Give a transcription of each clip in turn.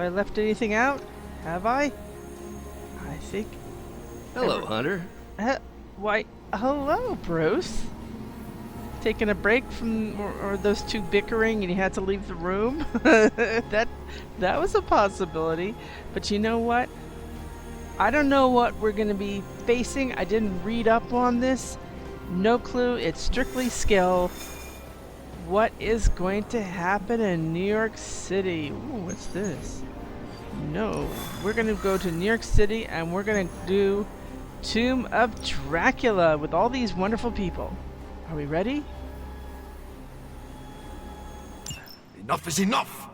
I left anything out? Have I? I think... Hello, Hunter. Why, hello, Bruce. Taking a break from or those two bickering and you had to leave the room? that was a possibility. But you know what? I don't know what we're going to be facing. I didn't read up on this. No clue. It's strictly skill. What is going to happen in New York City? Ooh, what's this? No. We're going to go to New York City and we're going to do Tomb of Dracula with all these wonderful people. Are we ready? Enough is enough!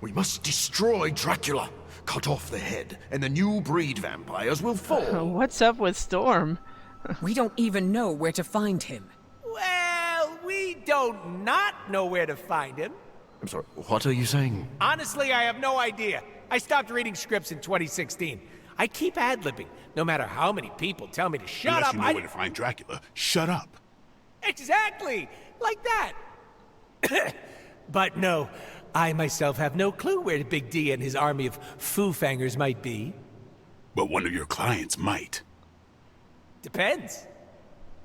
We must destroy Dracula, cut off the head, and the new breed vampires will fall. What's up with Storm? We don't even know where to find him. Well, we don't not know where to find him. I'm sorry, what are you saying? Honestly, I have no idea. I stopped reading scripts in 2016. I keep ad-libbing, no matter how many people tell me to shut Unless up. you know where to find Dracula, shut up. Exactly! Like that! But no, I myself have no clue where Big D and his army of foo-fangers might be. But one of your clients might. Depends.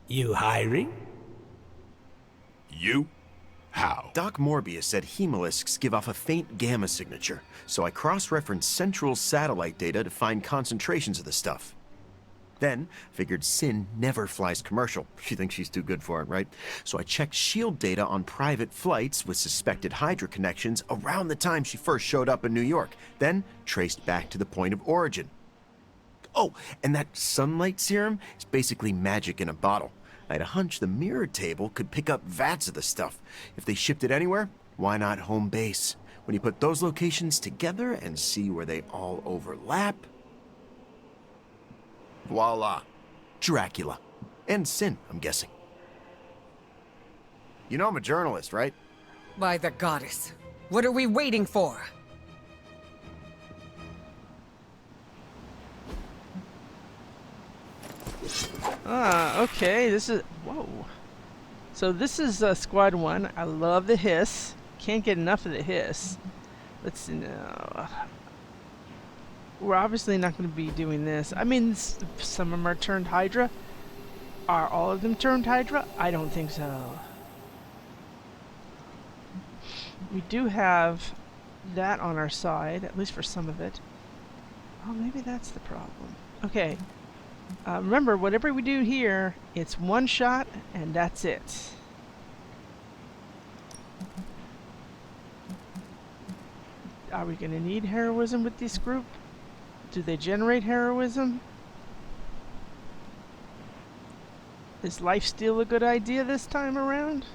You hiring? You? How? Doc Morbius said hemolisks give off a faint gamma signature, so I cross-referenced central satellite data to find concentrations of the stuff. Then, figured Sin never flies commercial. She thinks she's too good for it, right? So I checked SHIELD data on private flights with suspected Hydra connections around the time she first showed up in New York, then traced back to the point of origin. Oh, and that sunlight serum is basically magic in a bottle. I had a hunch the mirror table could pick up vats of the stuff. If they shipped it anywhere, why not home base? When you put those locations together and see where they all overlap... voila. Dracula. And Sin, I'm guessing. You know I'm a journalist, right? By the goddess. What are we waiting for? Okay, this is... Whoa. So this is Squad 1. I love the hiss. Can't get enough of the hiss. Let's see now. We're obviously not going to be doing this. I mean, some of them are turned Hydra. Are all of them turned Hydra? I don't think so. We do have that on our side, at least for some of it. Oh, maybe that's the problem. Okay. Remember, whatever we do here, it's one shot, and that's it. Are we going to need heroism with this group? Do they generate heroism? Is lifesteal a good idea this time around?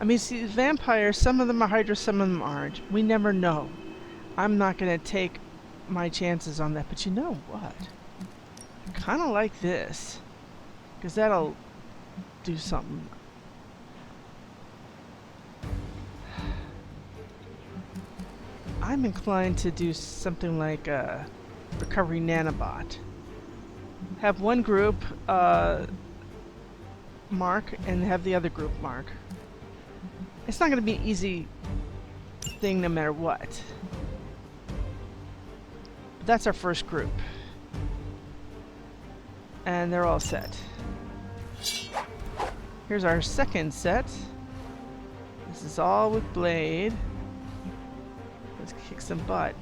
I mean, see, vampires, some of them are Hydra, some of them aren't. We never know. I'm not going to take my chances on that, but you know what? I kind of like this, because that'll do something. I'm inclined to do something like a recovery nanobot. Have one group mark and have the other group mark. It's not going to be an easy thing no matter what. But that's our first group. And they're all set. Here's our second set. This is all with Blade. Let's kick some butt.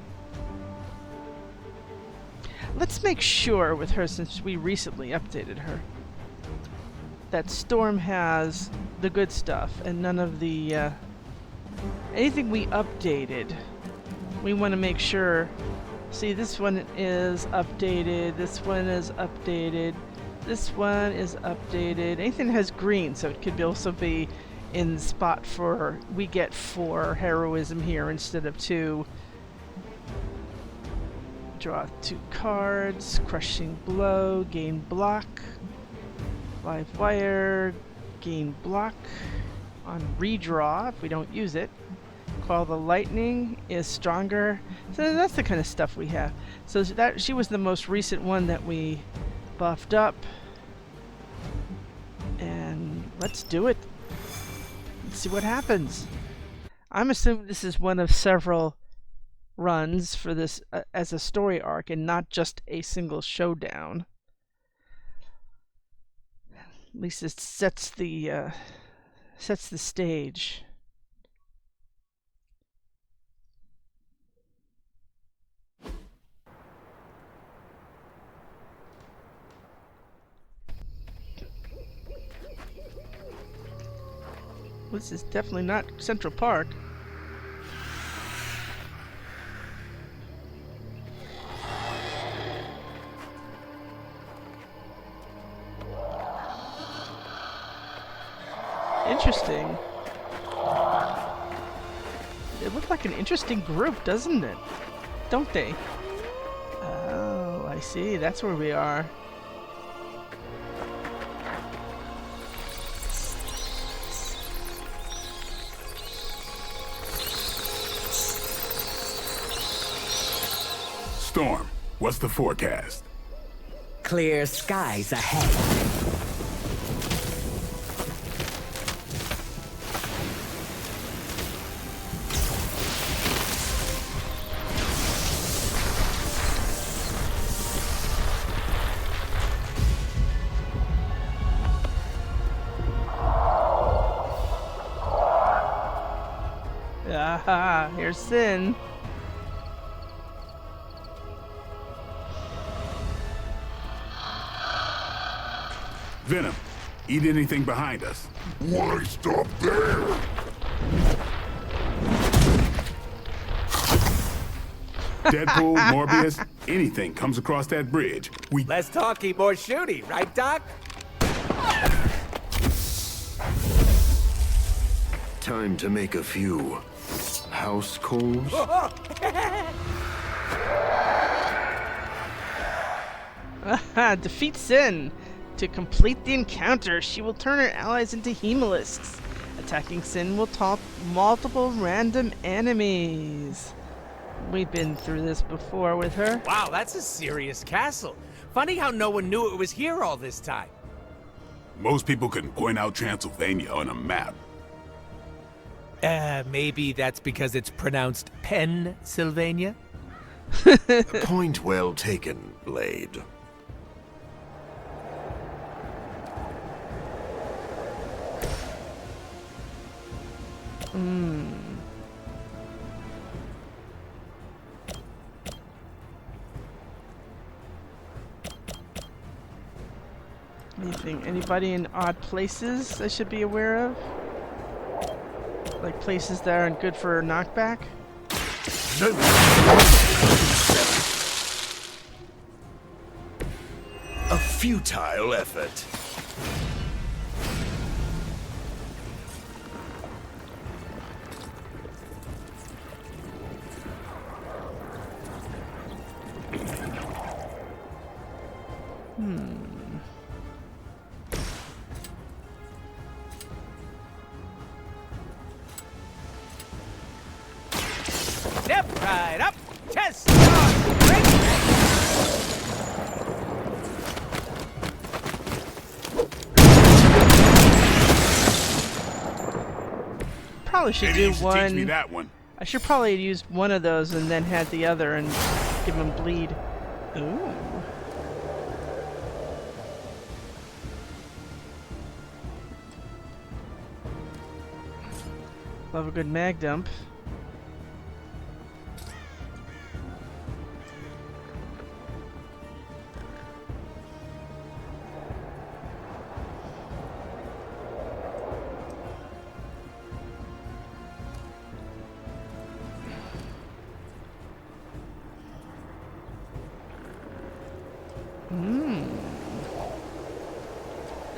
Let's make sure with her, since we recently updated her, that Storm has the good stuff and none of the anything we updated. We want to make sure. See, this one is updated, this one is updated, this one is updated. Anything that has green, so it could also be in the spot for we get 4 heroism here instead of 2. Draw 2 cards, crushing blow, gain block, live wire, gain block on redraw if we don't use it. Call the lightning is stronger. So that's the kind of stuff we have. So that she was the most recent one that we buffed up. And let's do it. Let's see what happens. I'm assuming this is one of several runs for this as a story arc and not just a single showdown. At least it sets the stage. This is definitely not Central Park. Interesting. They look like an interesting group, doesn't it? Don't they? Oh, I see. That's where we are. Storm, what's the forecast? Clear skies ahead. Aha, here's Sin. Venom, eat anything behind us. Why stop there? Deadpool, Morbius, anything comes across that bridge. Less talky, more shooty, right, Doc? Time to make a few house calls. Defeat Sin. To complete the encounter, she will turn her allies into hemolisks. Attacking Sin will taunt multiple random enemies. We've been through this before with her. Wow, that's a serious castle. Funny how no one knew it was here all this time. Most people can point out Transylvania on a map. Maybe that's because it's pronounced Pennsylvania? Point well taken, Blade. Anybody in odd places I should be aware of? Like places that aren't good for knockback? A futile effort. Step right up, test your strength. Probably should Maybe do you should one. teach me that one. I should probably have used one of those and then had the other and give him bleed. Ooh. Love a good mag dump.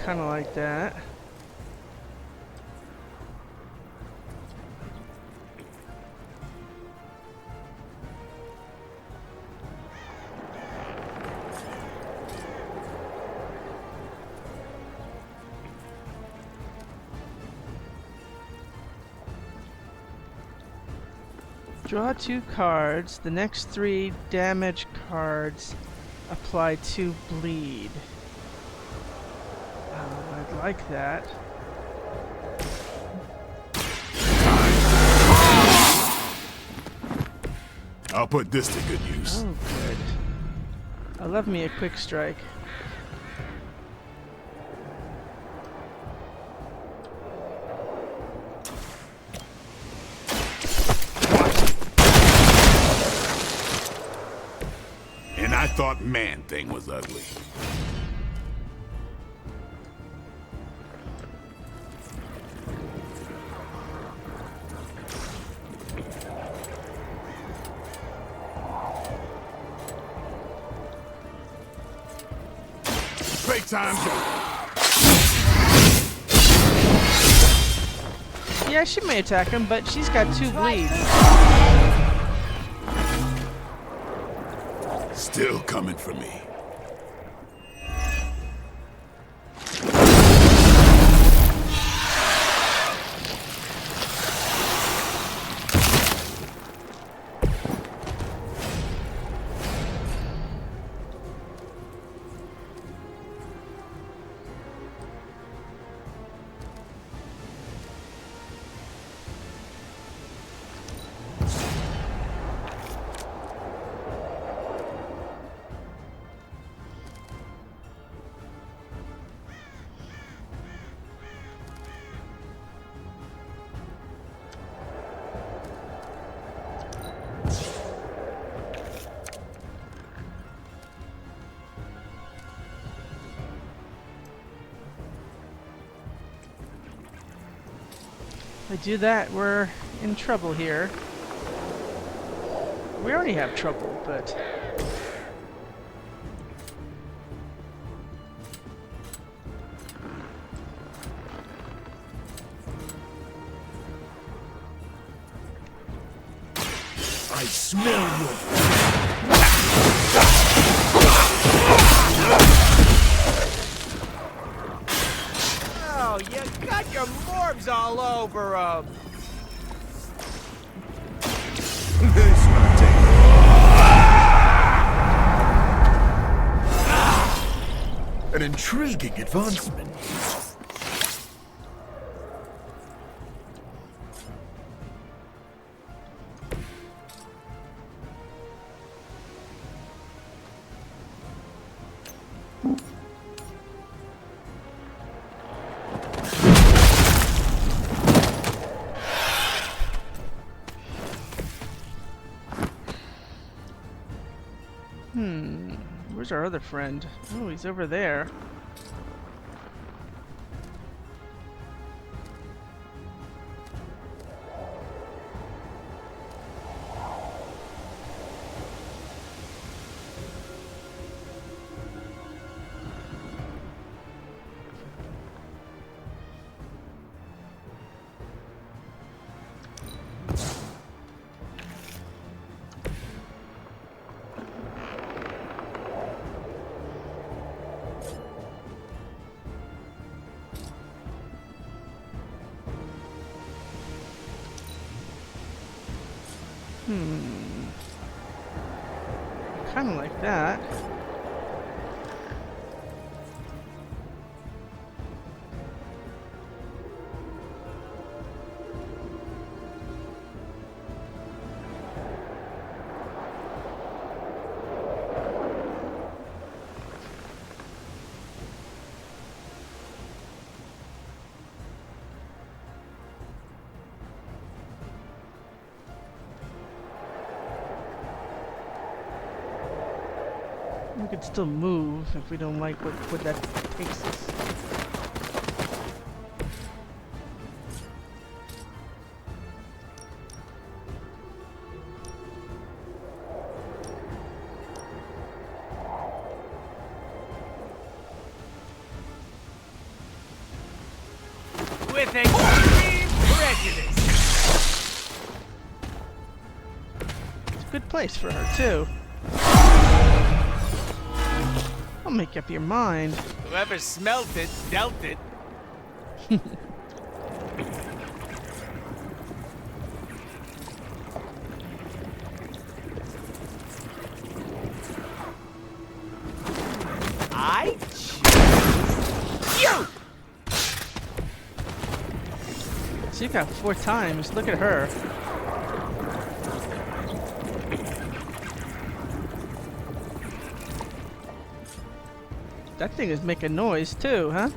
Kind of like that. Draw 2 cards. The next 3 damage cards apply 2 bleed. I'd like that. I'll put this to good use. Oh, good. I love me a quick strike. And I thought Man-Thing was ugly. Break time. Yeah, she may attack him, but she's got 2 bleeds. Still coming for me. If I do that, we're in trouble here. We already have trouble, but... I smell your... Oh, you got your morbs all over 'em. This will take... An intriguing advancement. Where's our other friend? Oh, he's over there. Kind of like that. We could still move if we don't like what that takes us. With extreme prejudice. It's a good place for her, too. I'll make up your mind. Whoever smelt it, dealt it. I choose you! So you got 4 times. Look at her. That thing is making noise too, huh?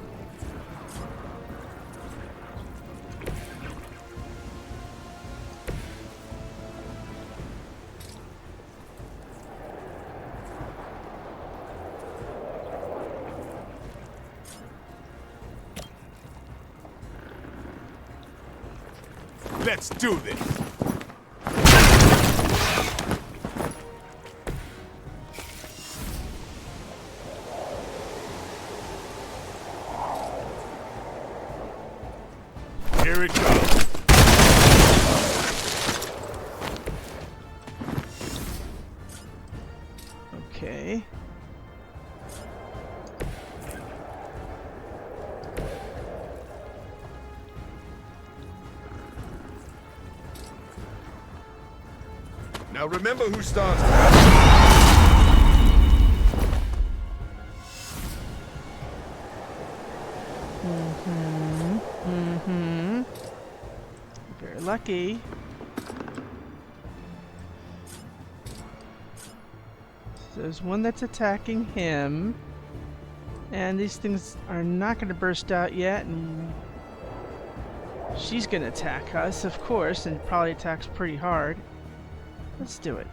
Let's do this. Here it goes. Okay. Now remember who starts. Very lucky. So there's one that's attacking him. And these things are not going to burst out yet. And she's going to attack us, of course, and probably attacks pretty hard. Let's do it.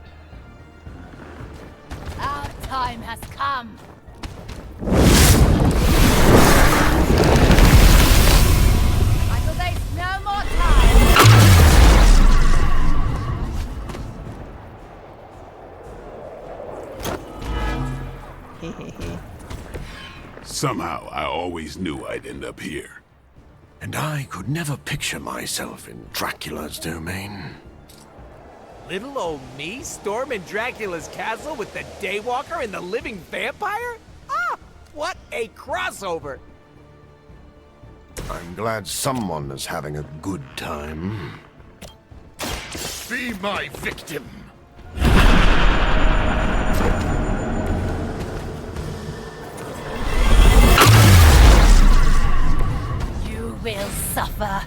Our time has come. I will waste no more Hehehe. Somehow, I always knew I'd end up here. And I could never picture myself in Dracula's domain. Little old me storming Dracula's castle with the Daywalker and the living vampire? Ah, what a crossover! I'm glad someone is having a good time. Be my victim. You will suffer.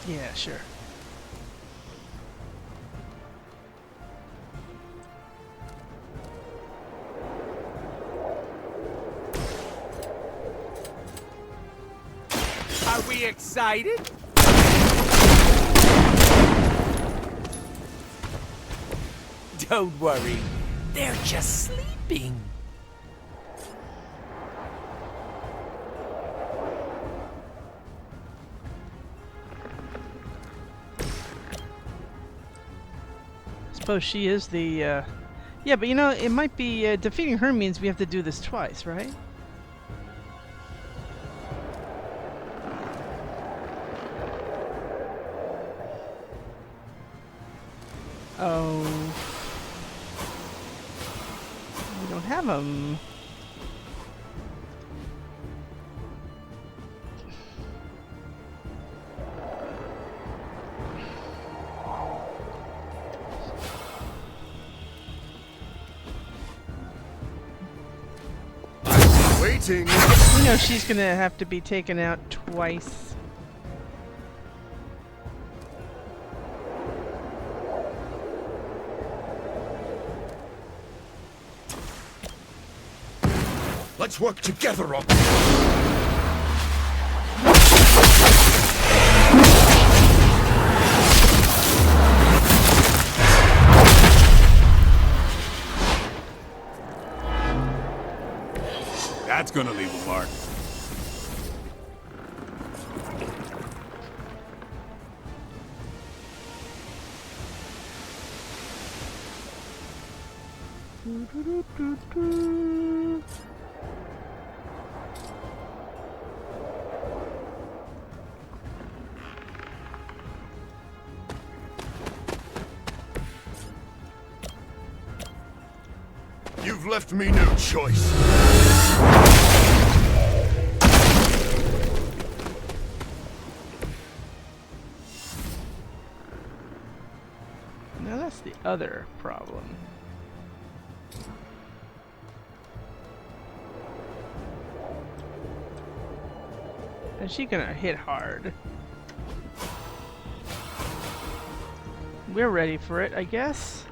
Yeah, sure. Are we excited? Don't worry, they're just sleeping. Suppose she is the, yeah, but you know, it might be, defeating her means we have to do this twice, right? Oh. We don't have them. Waiting. You know she's gonna have to be taken out twice. Let's work together on. That's gonna leave a mark. You've left me no choice. Now that's the other problem. Is she gonna hit hard? We're ready for it, I guess.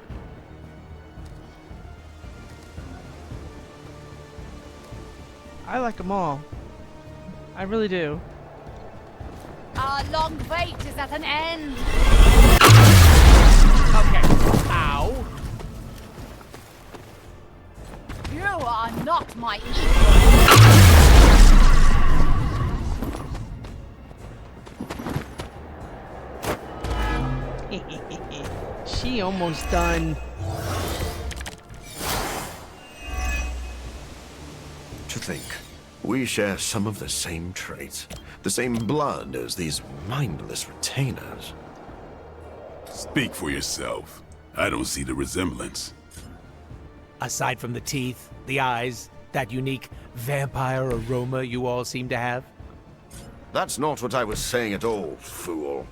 I like them all. I really do. Our long wait is at an end. Okay. Ow. You are not my equal. She almost done. To think, we share some of the same traits, the same blood as these mindless retainers. Speak for yourself. I don't see the resemblance. Aside from the teeth, the eyes, that unique vampire aroma you all seem to have. That's not what I was saying at all, fool.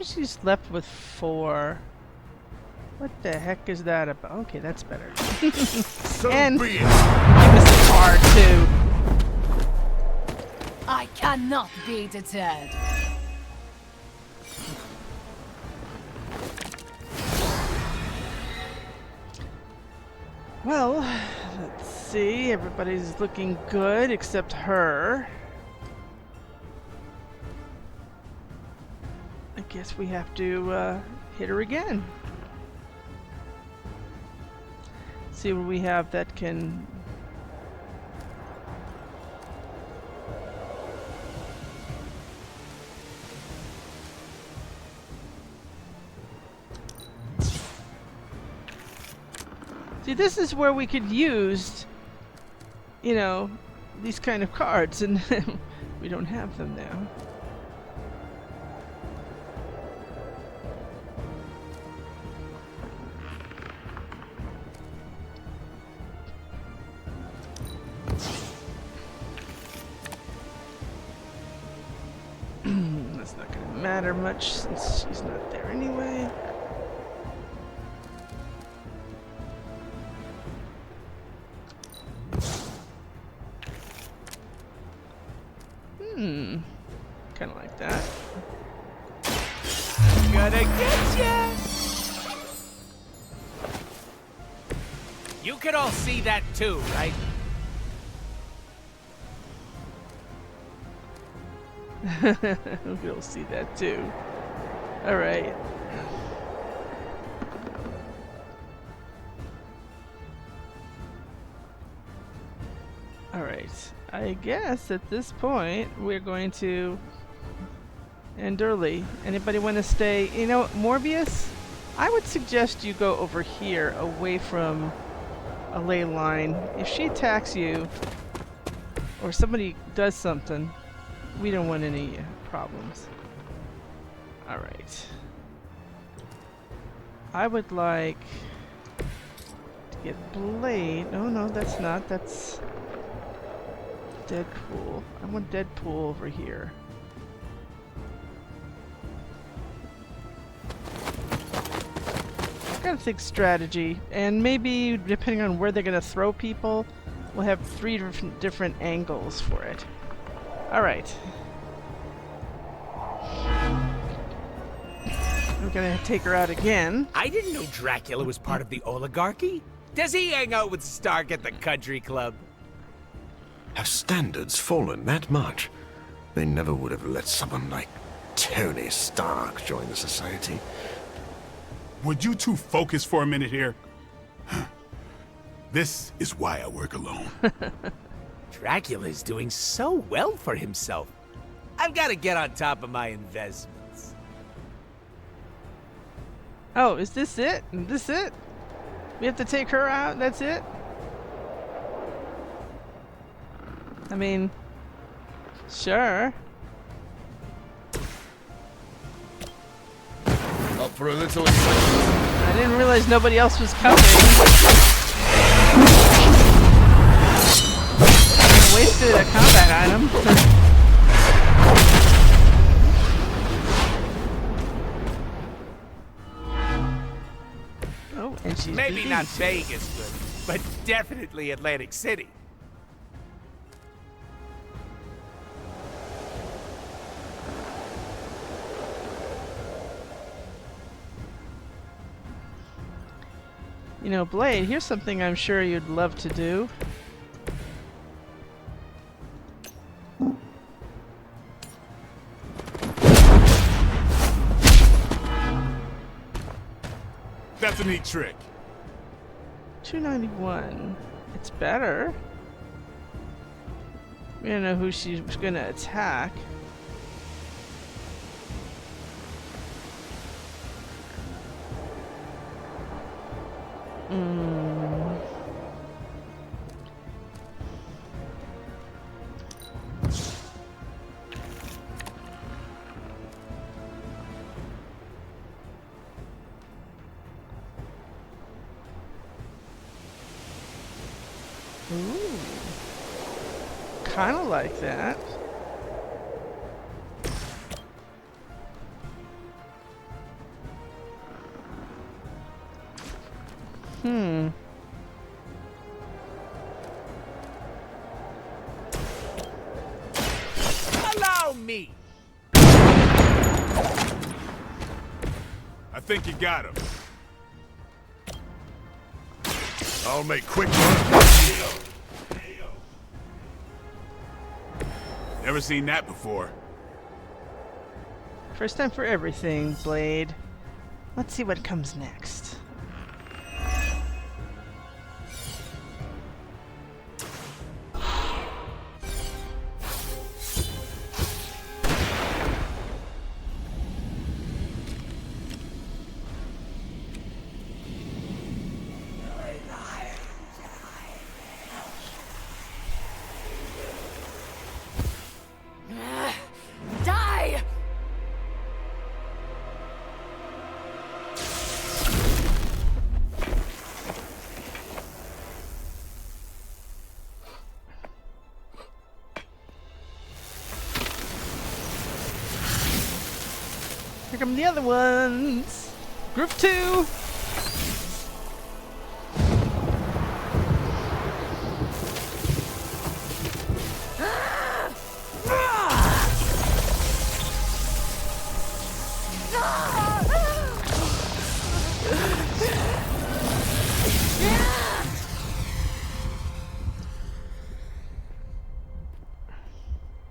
She's left with 4. What the heck is that about? Okay, that's better. So And be it. give us a card too. I cannot be deterred. Well, let's see. Everybody's looking good except her. I guess we have to hit her again. See what we have that can. See, this is where we could use, you know, these kind of cards, and we don't have them now. That's not going to matter much since she's not there anyway. Kind of like that. Gonna get ya! You can all see that too, right? We'll see that too. Alright. Alright. I guess at this point we're going to end early. Anybody want to stay? You know, Morbius? I would suggest you go over here away from a ley line. If she attacks you or somebody does something, we don't want any problems. Alright. I would like to get Blade. Oh no, that's not. That's Deadpool. I want Deadpool over here. I gotta think strategy, and maybe depending on where they're gonna throw people, we'll have 3 different angles for it. Alright. We're gonna take her out again. I didn't know Dracula was part of the oligarchy. Does he hang out with Stark at the country club? Have standards fallen that much? They never would have let someone like Tony Stark join the society. Would you two focus for a minute here? This is why I work alone. Dracula's doing so well for himself. I've got to get on top of my investments. Oh, is this it? Is this it? We have to take her out? That's it? I mean, sure. Up for a little. I didn't realize nobody else was coming. I wasted a combat item. Oh, and she's Maybe busy. not Vegas, but definitely Atlantic City. You know, Blade, here's something I'm sure you'd love to do. That's a neat trick. 291. It's better. We don't know who she's gonna attack. Ooh. Kinda like that. Allow me! I think you got him. I'll make quick work. Never seen that before. First time for everything, Blade. Let's see what comes next. Die! Here come the other ones. Group 2.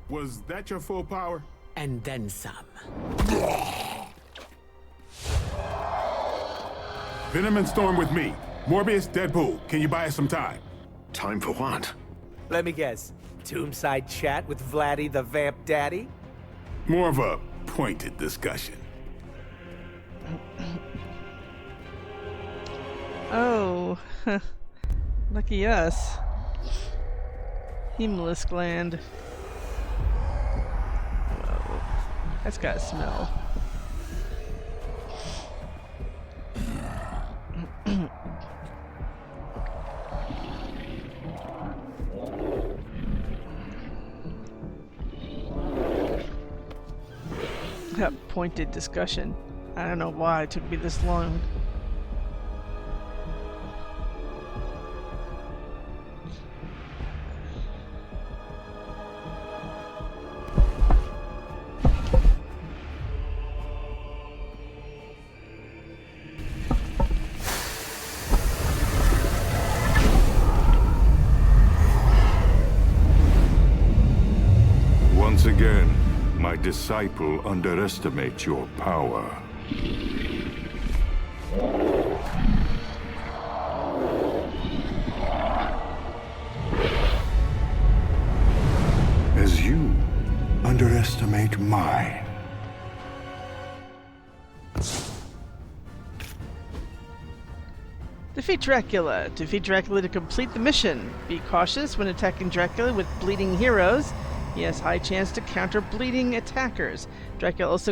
Was that your full power? And then some. Venom and Storm with me. Morbius, Deadpool, can you buy us some time? Time for what? Let me guess. Tombside chat with Vladdy the Vamp Daddy? More of a pointed discussion. Oh, lucky us. Hemolysk gland. Whoa. That's gotta smell. That pointed discussion. I don't know why it took me this long. Once again, my disciple underestimates your power. As you underestimate mine. Defeat Dracula. Defeat Dracula to complete the mission. Be cautious when attacking Dracula with bleeding heroes. He has high chance to counter bleeding attackers. Dracula also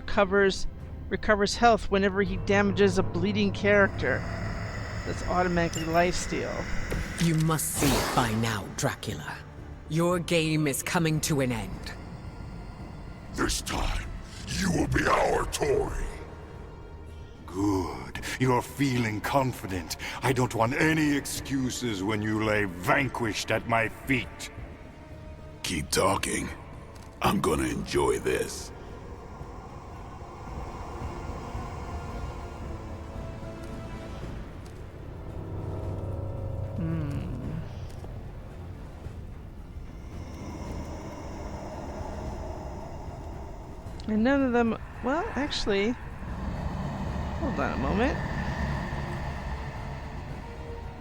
recovers health whenever he damages a bleeding character. That's automatically lifesteal. You must see it by now, Dracula. Your game is coming to an end. This time, you will be our toy. Good. You're feeling confident. I don't want any excuses when you lay vanquished at my feet. Keep talking. I'm gonna enjoy this. And none of them... Well, actually... Hold on a moment.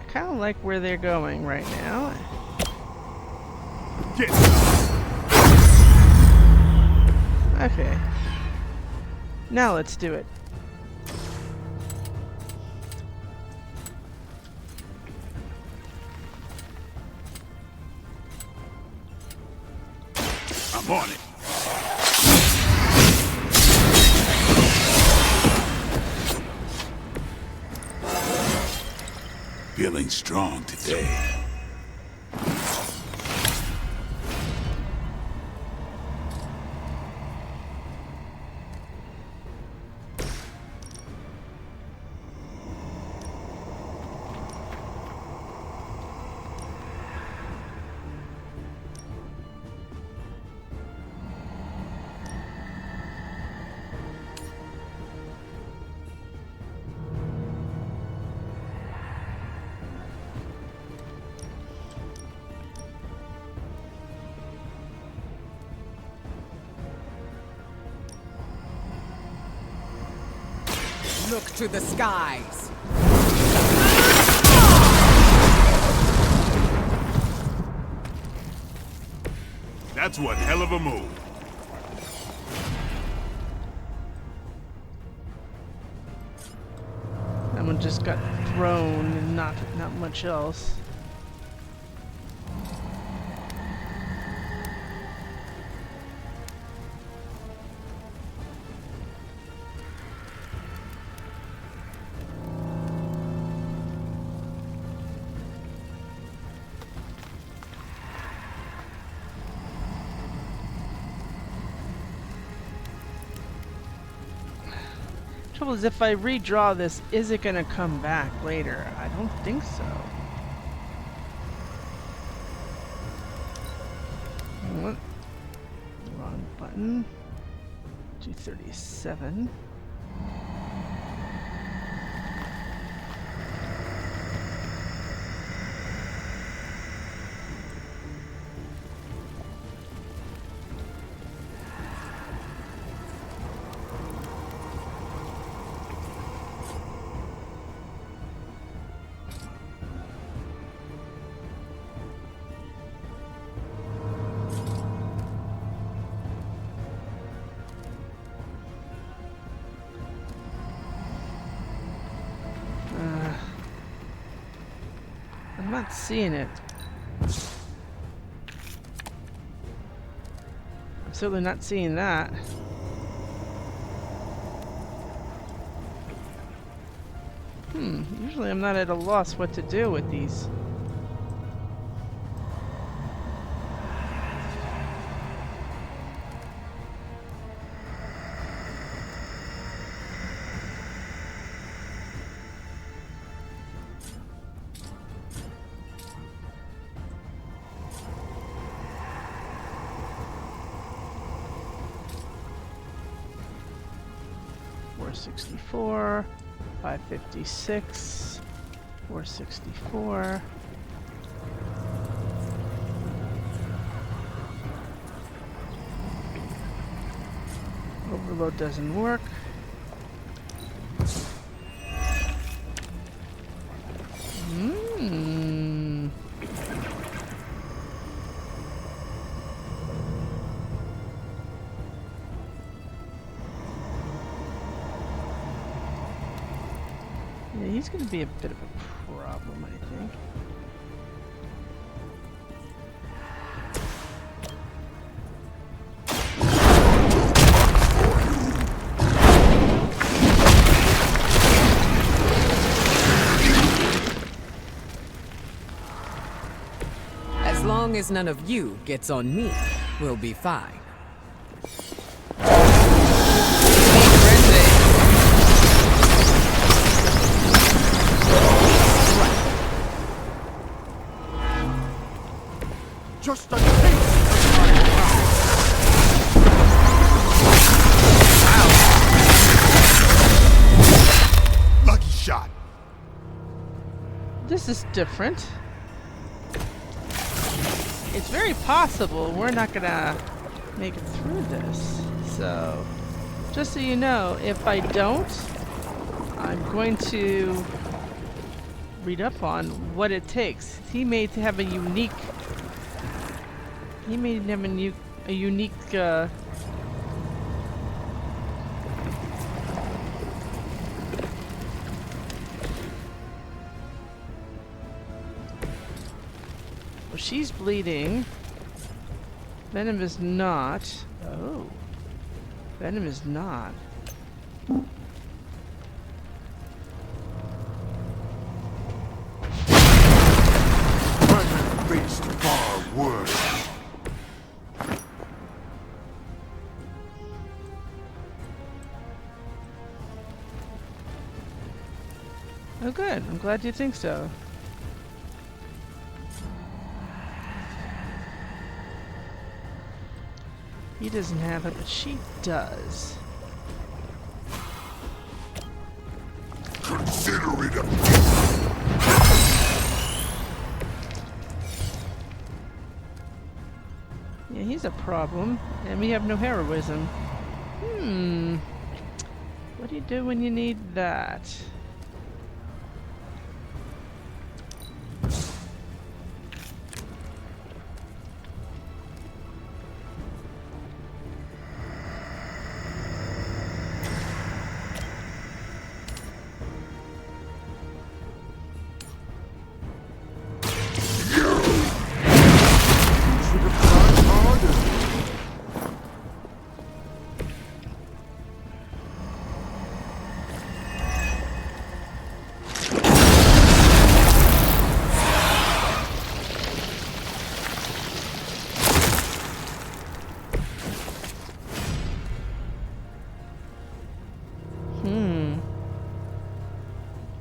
I kind of like where they're going right now. Get Okay. Now let's do it. I'm on it. Feeling strong today. Look to the skies. That's one hell of a move. That one just got thrown and not much else. Trouble is, if I redraw this, is it gonna come back later? I don't think so. What? Wrong button. 237. I'm not seeing it. I'm certainly not seeing that. Usually I'm not at a loss what to do with these. $464, $556, $464. Overload doesn't work. Yeah, he's going to be a bit of a problem, I think. As long as none of you gets on me, we'll be fine. Just a taste. Lucky shot. This is different. It's very possible we're not gonna make it through this. So, just so you know, if I don't, I'm going to read up on what it takes. He may have a unique. He may have a unique. Well, she's bleeding. Venom is not. Oh. Venom is not. I've faced far worse. Oh, good. I'm glad you think so. He doesn't have it, but she does. Consider it a Yeah, he's a problem, and we have no heroism. What do you do when you need that?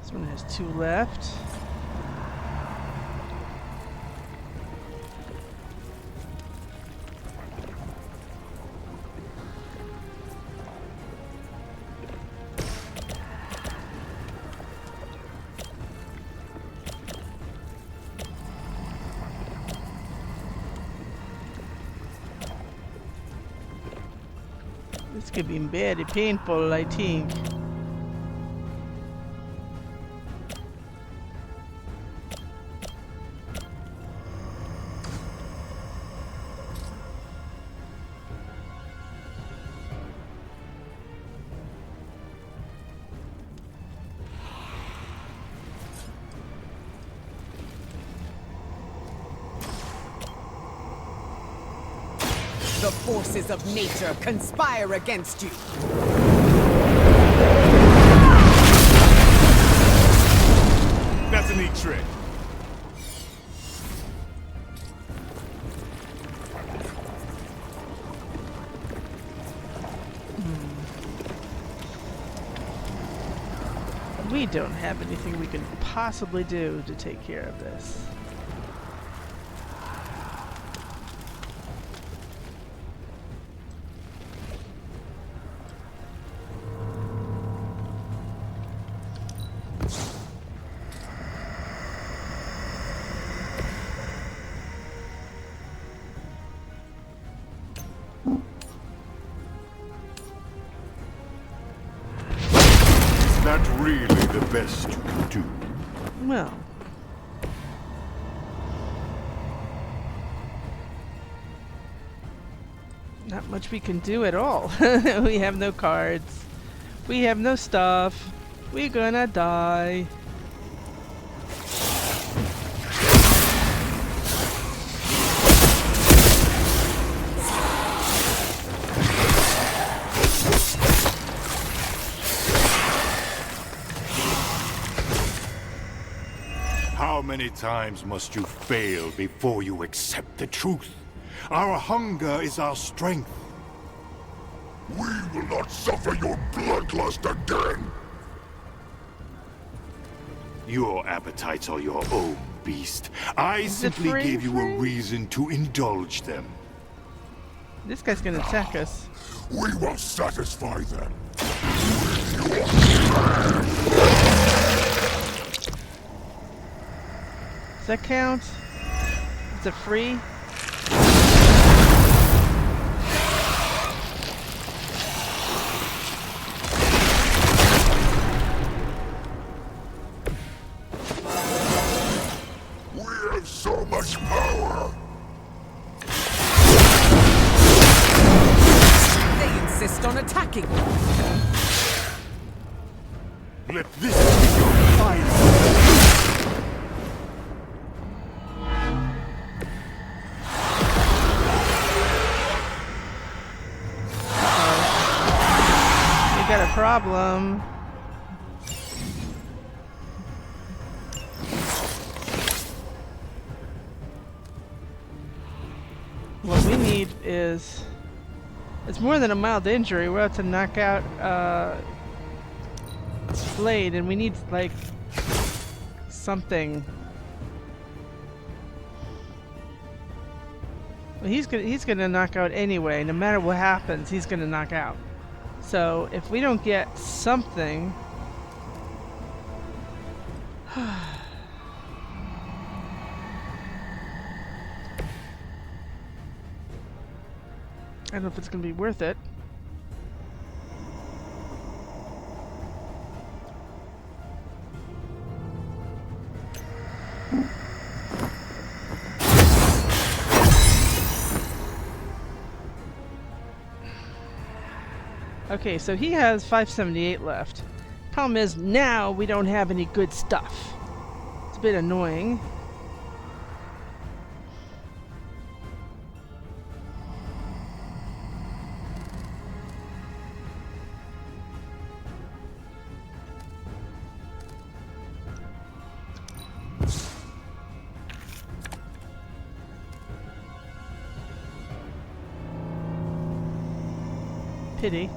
This one has 2 left. This could be very painful, I think. The forces of nature conspire against you. That's a neat trick. We don't have anything we can possibly do to take care of this. That really the best you can do? Well. Not much we can do at all. We have no cards. We have no stuff. We're gonna die. How many times must you fail before you accept the truth? Our hunger is our strength. We will not suffer your bloodlust again! Your appetites are your own, beast. I simply free, gave you free? a reason to indulge them. This guy's gonna attack us. We will satisfy them. Does that count? Is it free? attacking. Let this be your final. We got a problem. What we need is... It's more than a mild injury. We're about to knock out Blade, and we need, like, something. Well, he's gonna knock out anyway. No matter what happens, he's gonna knock out. So if we don't get something, I don't know if it's gonna be worth it. Okay, so he has 578 left. Problem is, now we don't have any good stuff. It's a bit annoying. Pity.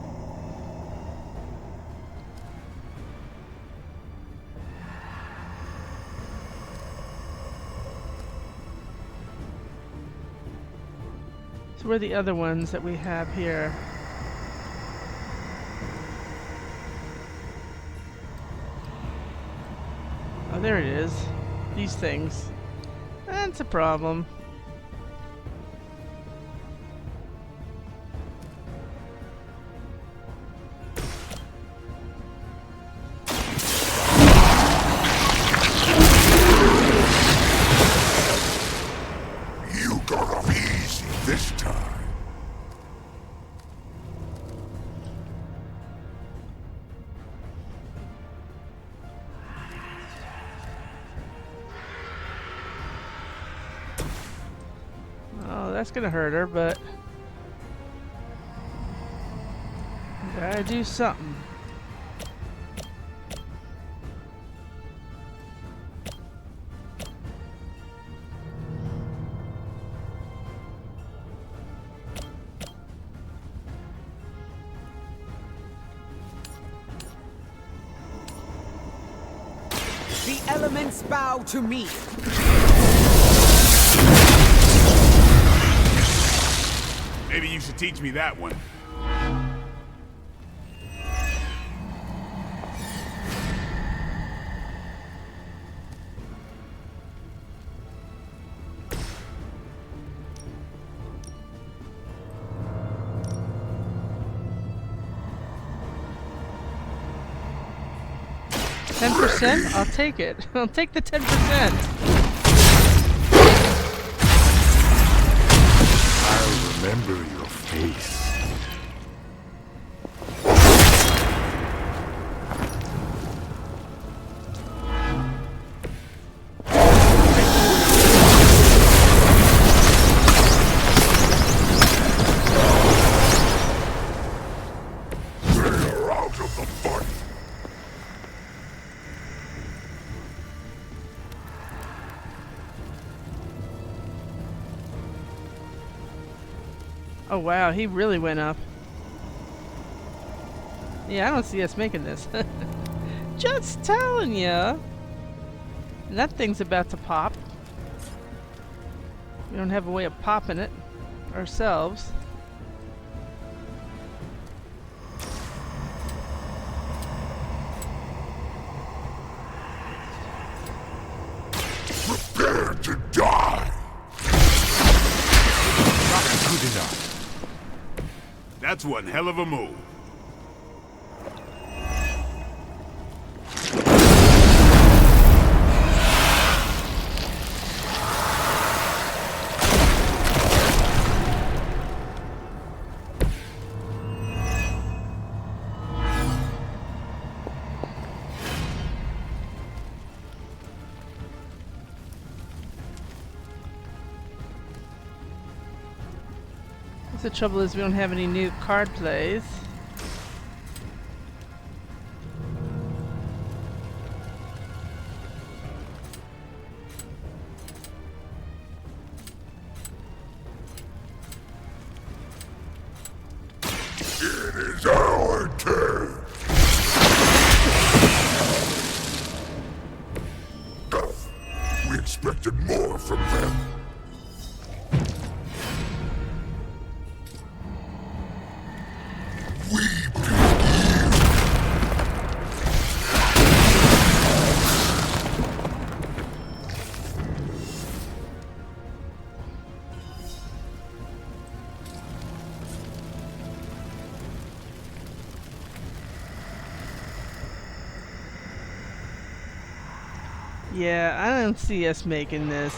So where are the other ones that we have here? Oh, there it is. These things. That's a problem. You got off easy this time. Oh, that's gonna hurt her, but gotta do something. The elements bow to me. Maybe you should teach me that one. %? I'll take it. I'll take the 10%. I'll remember your face. They're out of the fight. Oh wow, he really went up. Yeah, I don't see us making this. Just telling ya. That thing's about to pop. We don't have a way of popping it ourselves. Prepare to die. Not good enough. That's one hell of a move. The trouble is we don't have any new card plays. It is our turn. We expected more from them. Yeah, I don't see us making this.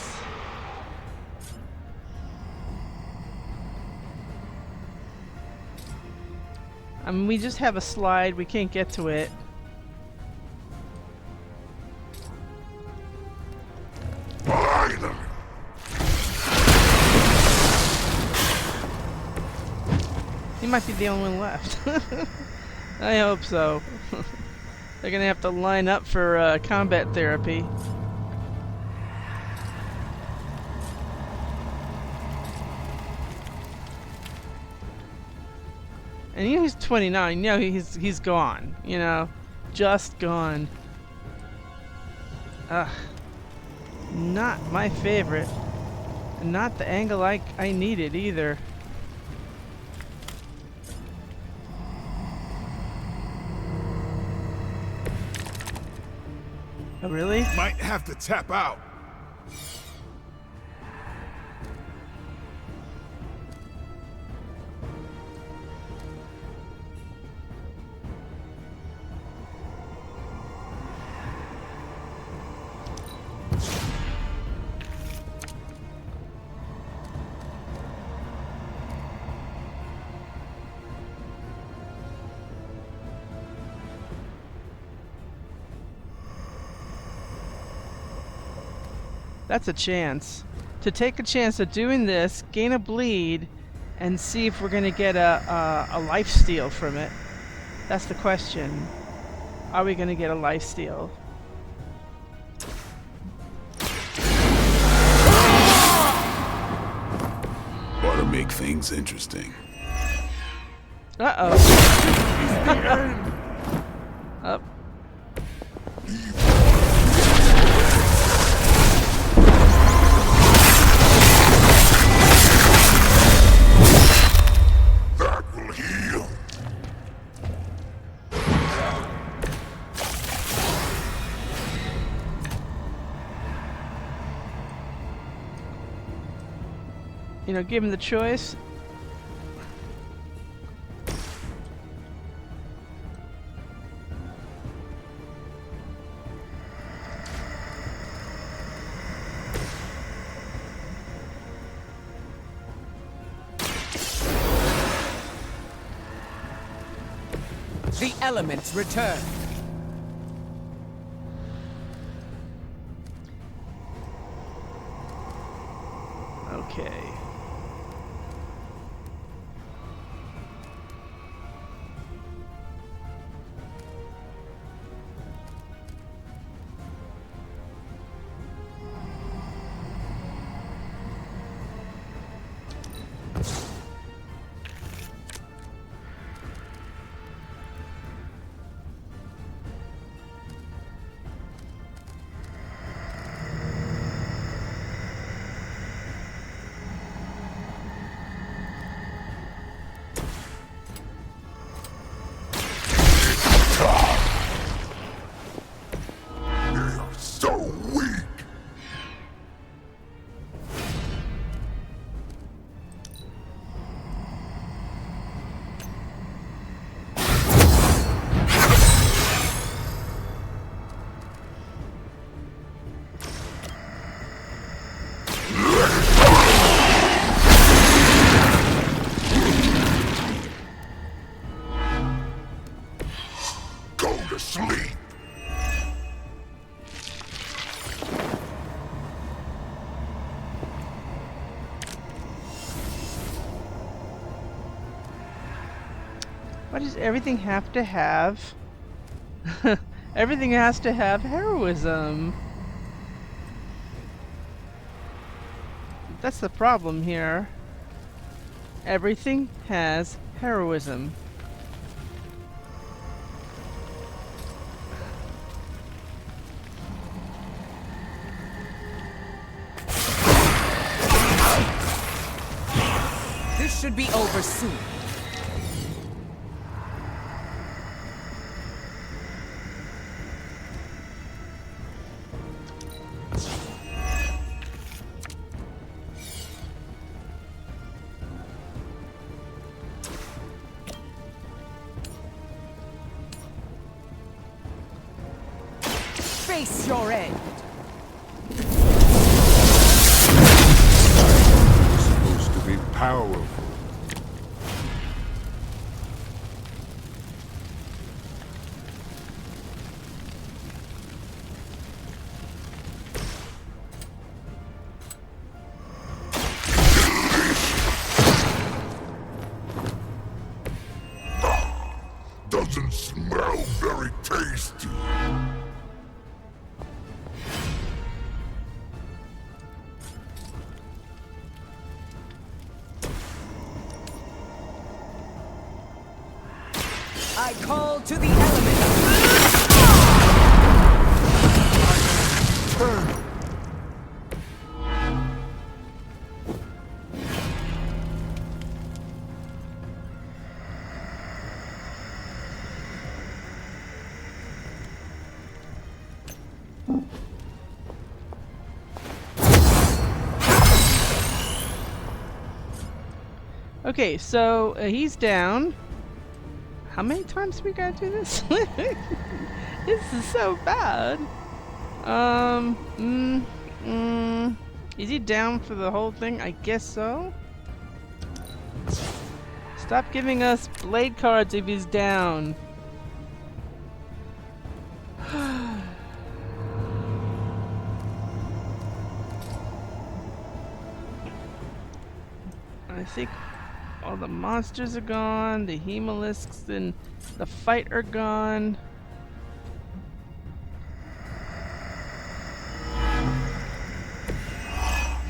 I mean, we just have a slide. We can't get to it. He might be the only one left. I hope so. They're gonna have to line up for combat therapy. And he's 29. You know, he's gone. You know, just gone. Ugh. Not my favorite. And not the angle I needed either. Oh, really? Might have to tap out. That's a chance. To take a chance of doing this, gain a bleed, and see if we're gonna get a life steal from it. That's the question. Are we gonna get a life steal? Ought to make things interesting. Uh-oh. Up. That will heal. You know, give him the choice. The elements return. Okay. They are so weak. Go to sleep. Why does everything have to have... everything has to have heroism? That's the problem here. Everything has heroism. This should be over soon. Face your end. You're supposed to be powerful. Doesn't smell very tasty. I call to the elements. Okay, so he's down. How many times we gotta do this? This is so bad. Is he down for the whole thing? I guess so. Stop giving us blade cards if he's down. I think all the monsters are gone, the hemolisks and the fight are gone.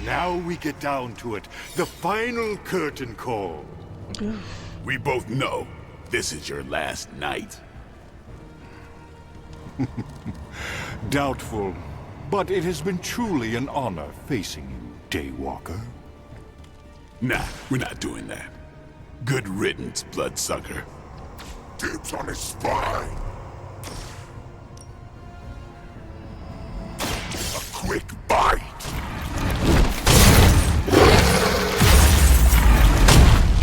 Now we get down to it. The final curtain call. We both know this is your last night. Doubtful, but it has been truly an honor facing you, Daywalker. Nah, we're not doing that. Good riddance, bloodsucker. Dibs on his spine. A quick bite.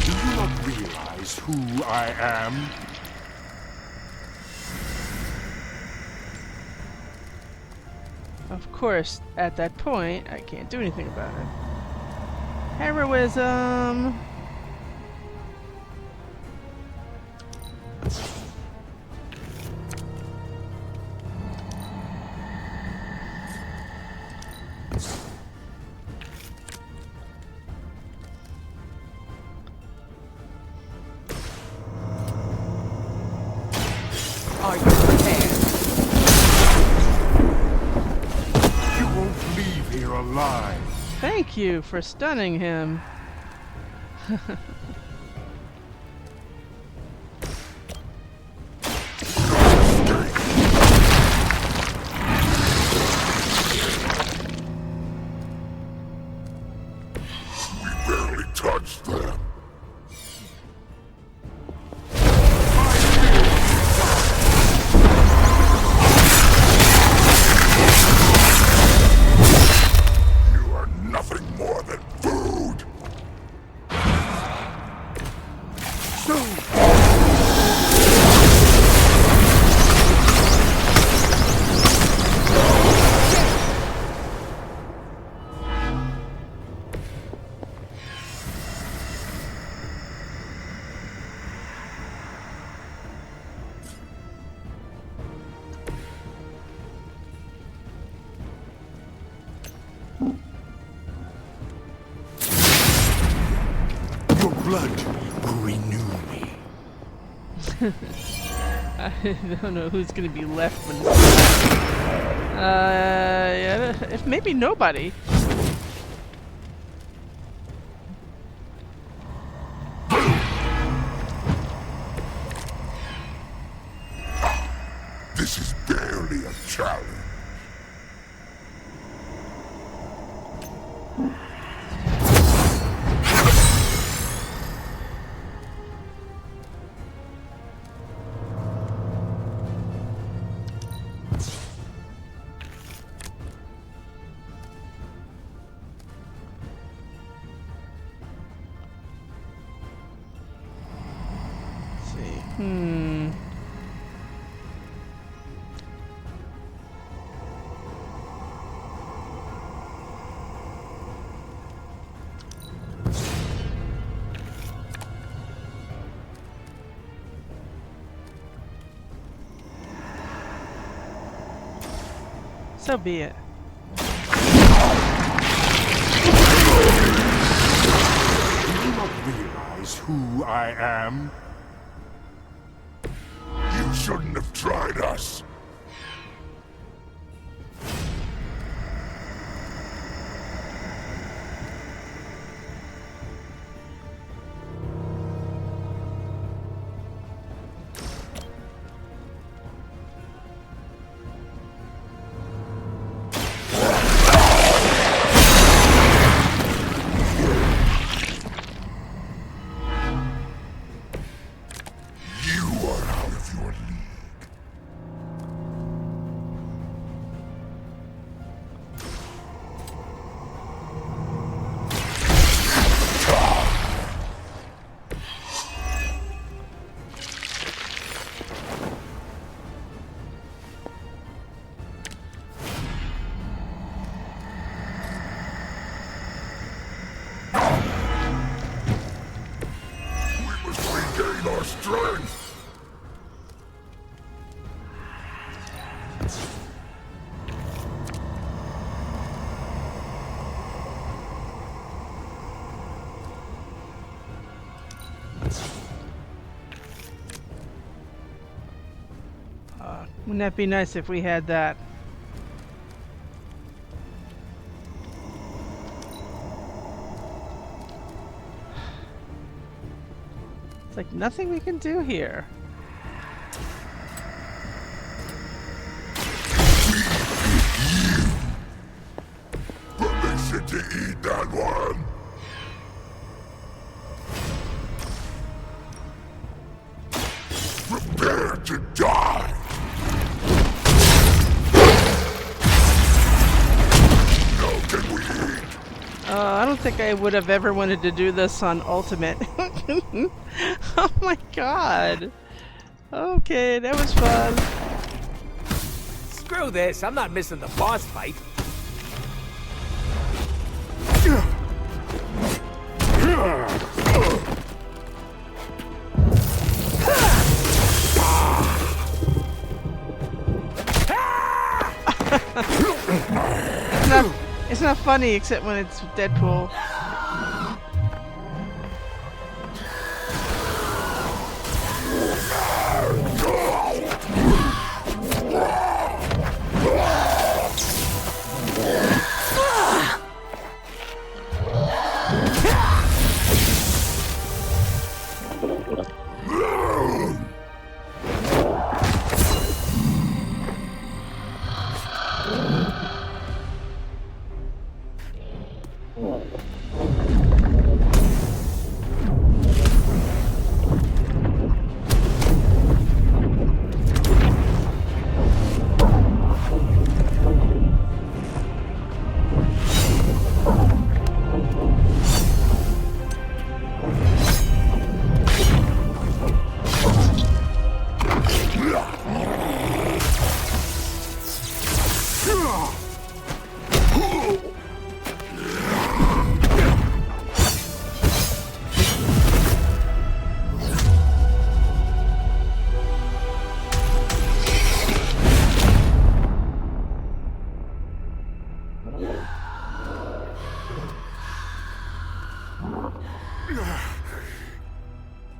Do you not realize who I am? Of course, at that point, I can't do anything about it. Heroism! Are you prepared? You won't leave here alive. Thank you for stunning him. We barely touched them. You are nothing more than food. Your blood will renew me. I don't know who's gonna be left when this yeah, if maybe nobody. This is barely a challenge. So be it. Do you not realize who I am? You shouldn't have tried us. Strength! Wouldn't that be nice if we had that? It's like nothing we can do here. Permission to eat that one? Prepare to die! Now can we eat? I don't think I would have ever wanted to do this on Ultimate. Oh my god. Okay, that was fun. Screw this, I'm not missing the boss fight. It's not funny except when it's Deadpool.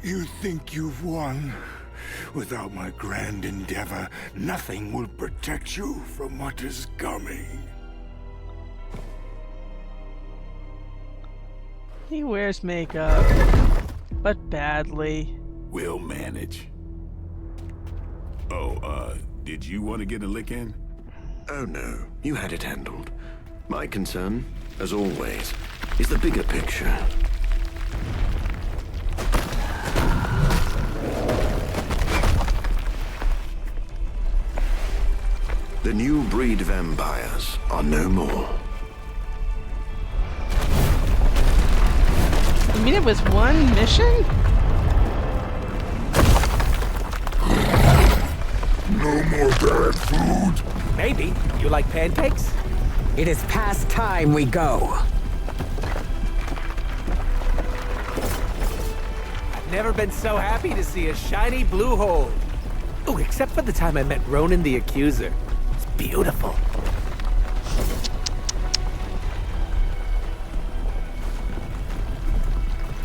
You think you've won? Without my grand endeavor, nothing will protect you from what is coming. He wears makeup, but badly. We'll manage. Oh, did you want to get a lick in? Oh no, you had it handled. My concern, as always, is the bigger picture. The new breed vampires are no more. You mean it was one mission? No more bad food. Maybe. You like pancakes? It is past time we go. I've never been so happy to see a shiny blue hole. Ooh, except for the time I met Ronan the Accuser. It's beautiful.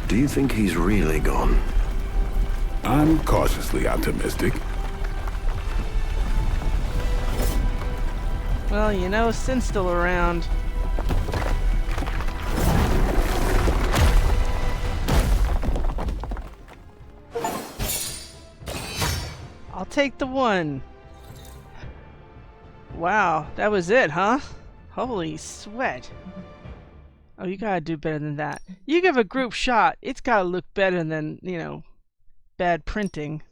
Do you think he's really gone? I'm cautiously optimistic. Well, you know, Sin's still around. I'll take the one. Wow, that was it, huh? Holy sweat. Oh, you gotta do better than that. You give a group shot, it's gotta look better than, you know, bad printing.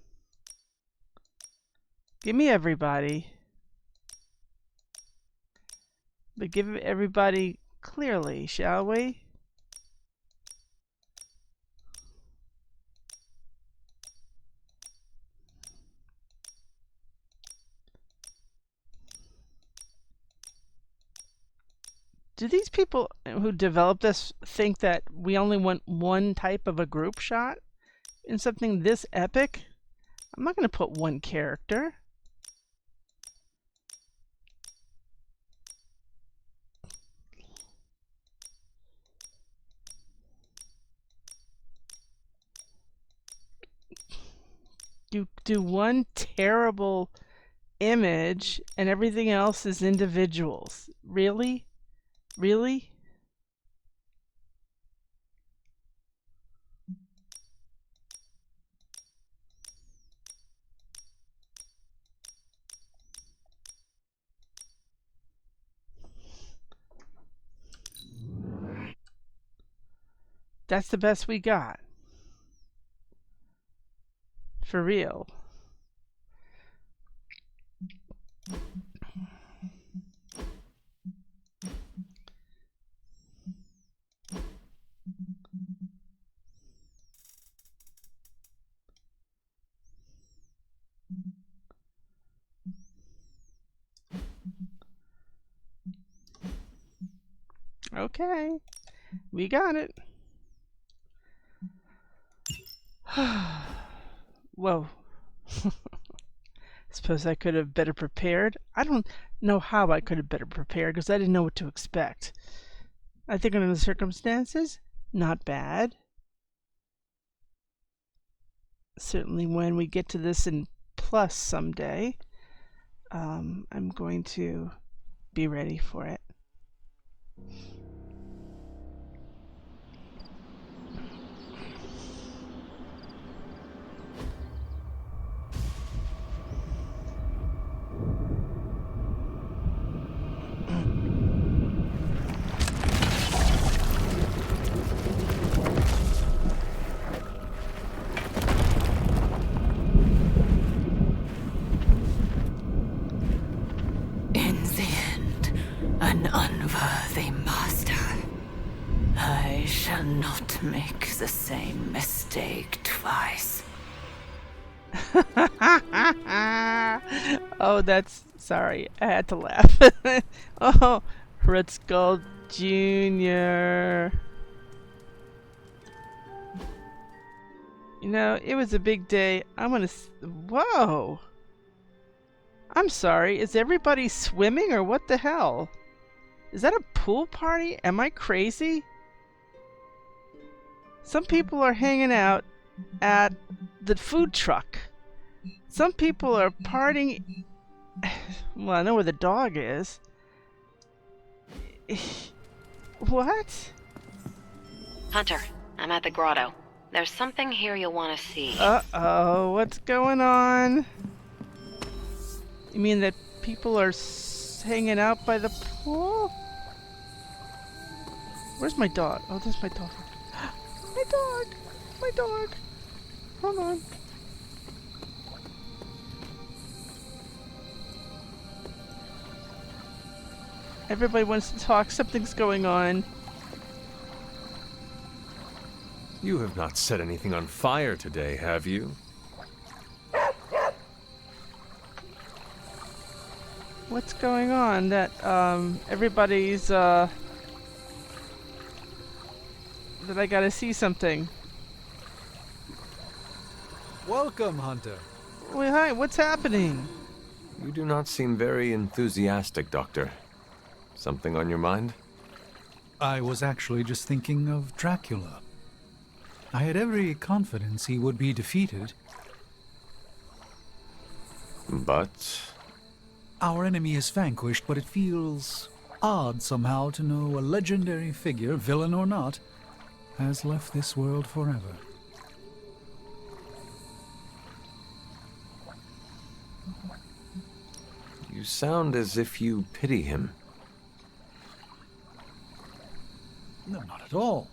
Give me everybody. But give everybody clearly, shall we? Do these people who developed this think that we only want one type of a group shot in something this epic? I'm not going to put one character. You do one terrible image and everything else is individuals. Really? Really? That's the best we got. For real. Okay, we got it. Whoa. Suppose I could have better prepared. I don't know how I could have better prepared because I didn't know what to expect. I think under the circumstances, not bad. Certainly when we get to this in plus someday, I'm going to be ready for it. An unworthy master. I shall not make the same mistake twice. Oh, that's... sorry, I had to laugh. Oh, Red Skull Jr. You know, it was a big day. I'm gonna... Whoa! I'm sorry, is everybody swimming or what the hell? Is that a pool party? Am I crazy? Some people are hanging out at the food truck. Some people are partying. Well, I know where the dog is. What? Hunter, I'm at the grotto. There's something here you'll want to see. Uh-oh, what's going on? You mean that people are hanging out by the pool? Where's my dog? Oh, there's my dog. My dog! My dog! Hold on. Everybody wants to talk. Something's going on. You have not set anything on fire today, have you? What's going on? That, everybody's, that I gotta see something. Welcome, Hunter. Wait, hi, what's happening? You do not seem very enthusiastic, Doctor. Something on your mind? I was actually just thinking of Dracula. I had every confidence he would be defeated. But... Our enemy is vanquished, but it feels odd somehow to know a legendary figure, villain or not, has left this world forever. You sound as if you pity him. No, not at all.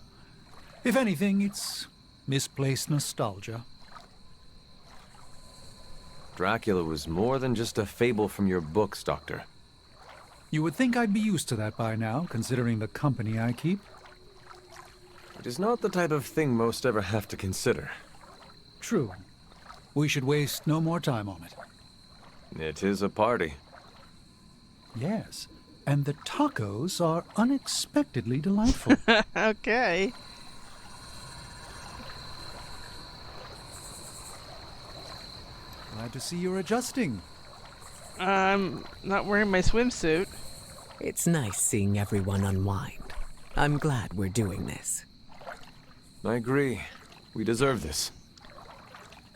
If anything, it's misplaced nostalgia. Dracula was more than just a fable from your books, Doctor. You would think I'd be used to that by now, considering the company I keep. It is not the type of thing most ever have to consider. True. We should waste no more time on it. It is a party. Yes, and the tacos are unexpectedly delightful. Okay. Glad to see you're adjusting. I'm not wearing my swimsuit. It's nice seeing everyone unwind. I'm glad we're doing this. I agree. We deserve this.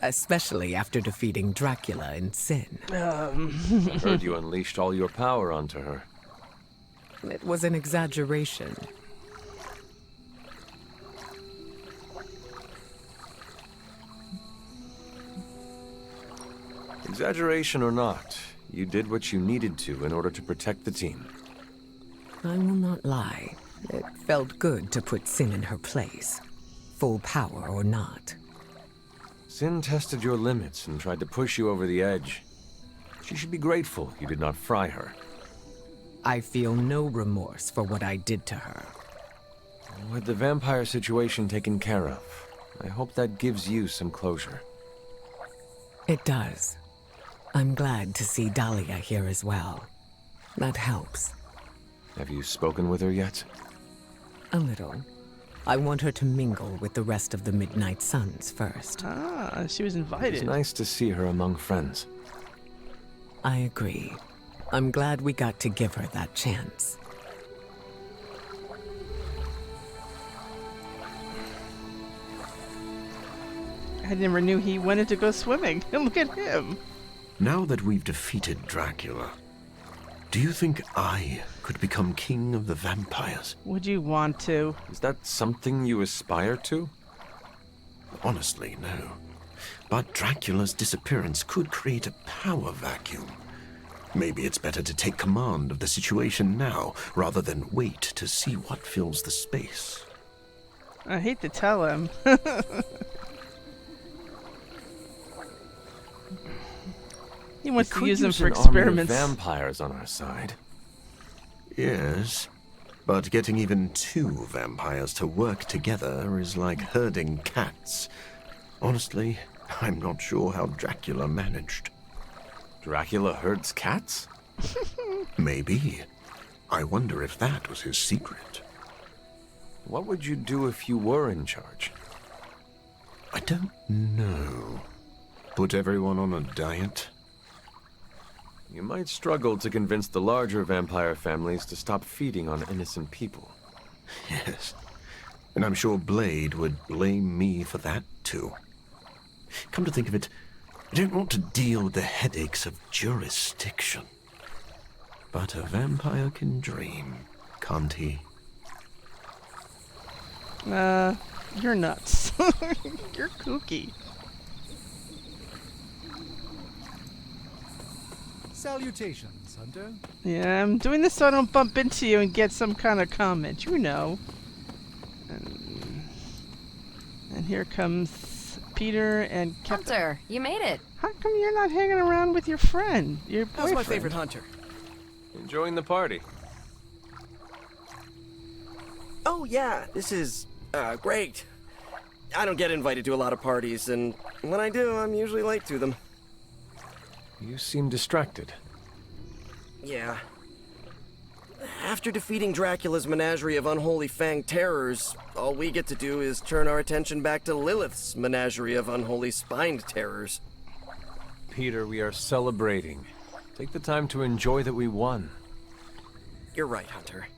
Especially after defeating Dracula in Sin. I heard you unleashed all your power onto her. It was an exaggeration. Exaggeration or not, you did what you needed to in order to protect the team. I will not lie. It felt good to put Sin in her place. Full power or not. Sin tested your limits and tried to push you over the edge. She should be grateful you did not fry her. I feel no remorse for what I did to her. With the vampire situation taken care of, I hope that gives you some closure. It does. I'm glad to see Dahlia here as well. That helps. Have you spoken with her yet? A little. I want her to mingle with the rest of the Midnight Suns first. Ah, she was invited. It's nice to see her among friends. I agree. I'm glad we got to give her that chance. I never knew he wanted to go swimming. Look at him. Now that we've defeated Dracula, do you think I could become king of the vampires? Would you want to? Is that something you aspire to? Honestly, no. But Dracula's disappearance could create a power vacuum. Maybe it's better to take command of the situation now, rather than wait to see what fills the space. I hate to tell him. He wants to use them for experiments. Vampires on our side. Yes, but getting even two vampires to work together is like herding cats. Honestly, I'm not sure how Dracula managed. Dracula herds cats? Maybe. I wonder if that was his secret. What would you do if you were in charge? I don't know. Put everyone on a diet? You might struggle to convince the larger vampire families to stop feeding on innocent people. Yes. And I'm sure Blade would blame me for that, too. Come to think of it, I don't want to deal with the headaches of jurisdiction. But a vampire can dream, can't he? You're nuts. You're kooky. Salutations, Hunter. Yeah, I'm doing this so I don't bump into you and get some kind of comment, you know. And here comes Peter and Hunter, you made it. How come you're not hanging around with your friend, your boyfriend? How's my favorite hunter? Enjoying the party. Oh yeah, this is great. I don't get invited to a lot of parties, and when I do, I'm usually late to them. You seem distracted. Yeah. After defeating Dracula's menagerie of unholy fanged terrors, all we get to do is turn our attention back to Lilith's menagerie of unholy spined terrors. Peter, we are celebrating. Take the time to enjoy that we won. You're right, Hunter.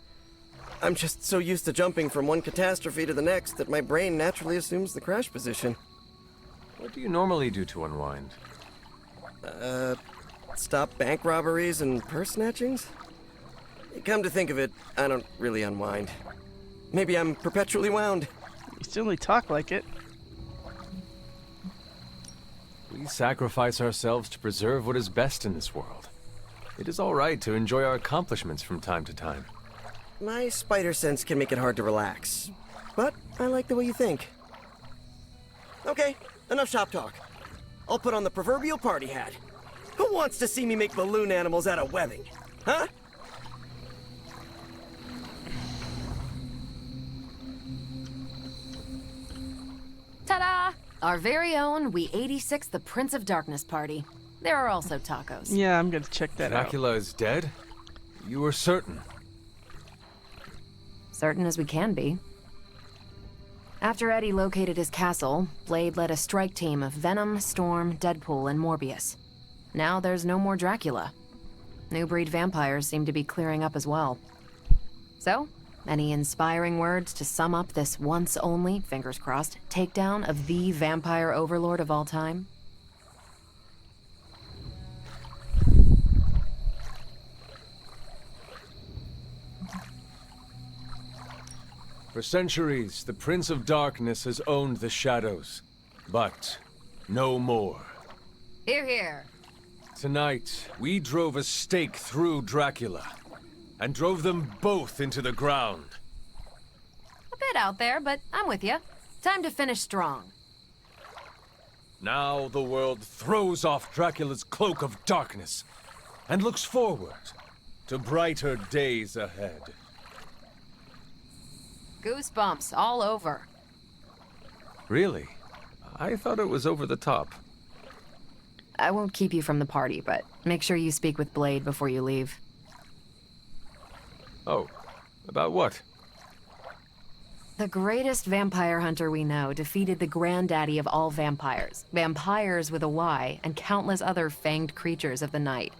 I'm just so used to jumping from one catastrophe to the next that my brain naturally assumes the crash position. What do you normally do to unwind? Stop bank robberies and purse snatchings? Come to think of it, I don't really unwind. Maybe I'm perpetually wound. You certainly talk like it. We sacrifice ourselves to preserve what is best in this world. It is all right to enjoy our accomplishments from time to time. My spider sense can make it hard to relax, but I like the way you think. Okay, enough shop talk. I'll put on the proverbial party hat. Who wants to see me make balloon animals out of webbing? Huh? Ta-da! Our very own We 86 the Prince of Darkness party. There are also tacos. Yeah, I'm gonna check that out. Dracula is dead? You were certain? Certain as we can be. After Eddie located his castle, Blade led a strike team of Venom, Storm, Deadpool, and Morbius. Now there's no more Dracula. New breed vampires seem to be clearing up as well. So, any inspiring words to sum up this once only, fingers crossed, takedown of the vampire overlord of all time? For centuries, the Prince of Darkness has owned the shadows. But no more. Hear, hear. Tonight, we drove a stake through Dracula, and drove them both into the ground. A bit out there, but I'm with you. Time to finish strong. Now the world throws off Dracula's cloak of darkness, and looks forward to brighter days ahead. Goosebumps all over. Really? I thought it was over the top. I won't keep you from the party, but make sure you speak with Blade before you leave. Oh, about what? The greatest vampire hunter we know defeated the granddaddy of all vampires, vampires with a Y, and countless other fanged creatures of the night.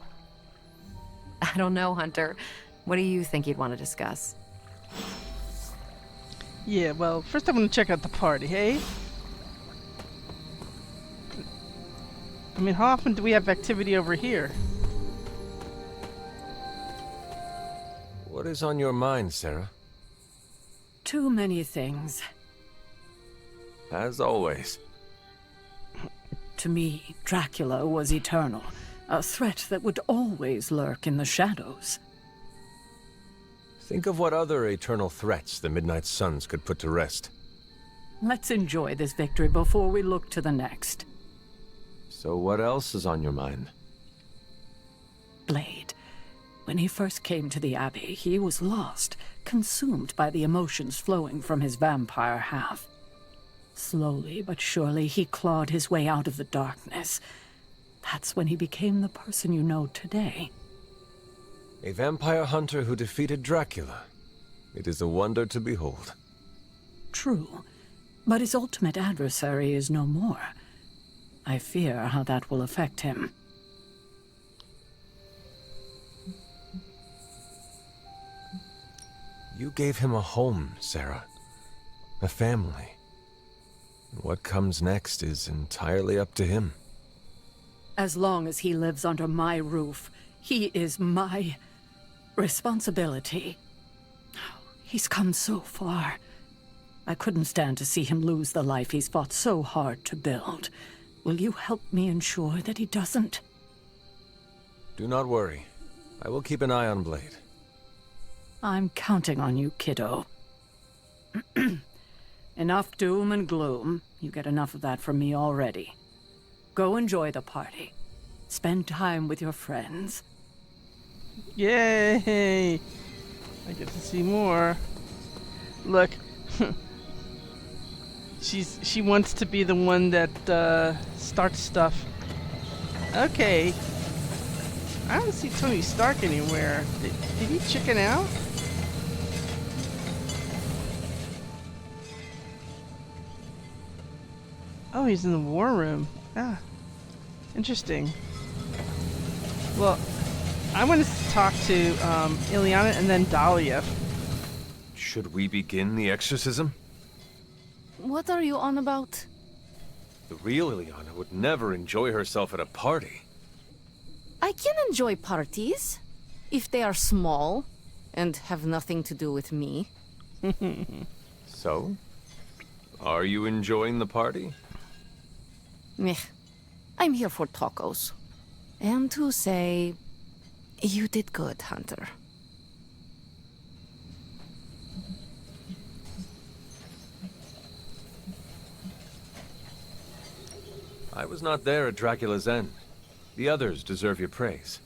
I don't know, Hunter. What do you think you'd want to discuss? Yeah, well, first I want to check out the party, hey? I mean, how often do we have activity over here? What is on your mind, Sarah? Too many things. As always. To me, Dracula was eternal, a threat that would always lurk in the shadows. Think of what other eternal threats the Midnight Suns could put to rest. Let's enjoy this victory before we look to the next. So what else is on your mind? Blade. When he first came to the Abbey, he was lost, consumed by the emotions flowing from his vampire half. Slowly but surely, he clawed his way out of the darkness. That's when he became the person you know today. A vampire hunter who defeated Dracula. It is a wonder to behold. True, but his ultimate adversary is no more. I fear how that will affect him. You gave him a home, Sarah. A family. What comes next is entirely up to him. As long as he lives under my roof, he is my responsibility. He's come so far. I couldn't stand to see him lose the life he's fought so hard to build. Will you help me ensure that he doesn't? Do not worry. I will keep an eye on Blade. I'm counting on you, kiddo. Enough doom and gloom. You get enough of that from me already. Go enjoy the party. Spend time with your friends. Yay! I get to see more. Look. She wants to be the one that starts stuff. Okay. I don't see Tony Stark anywhere. Did he chicken out? Oh, he's in the war room. Ah, interesting. Well, I want to talk to Ileana and then Dahlia. Should we begin the exorcism? What are you on about? The real Ileana would never enjoy herself at a party. I can enjoy parties, if they are small and have nothing to do with me. So? Are you enjoying the party? Meh. I'm here for tacos. And to say, you did good, Hunter. I was not there at Dracula's end. The others deserve your praise.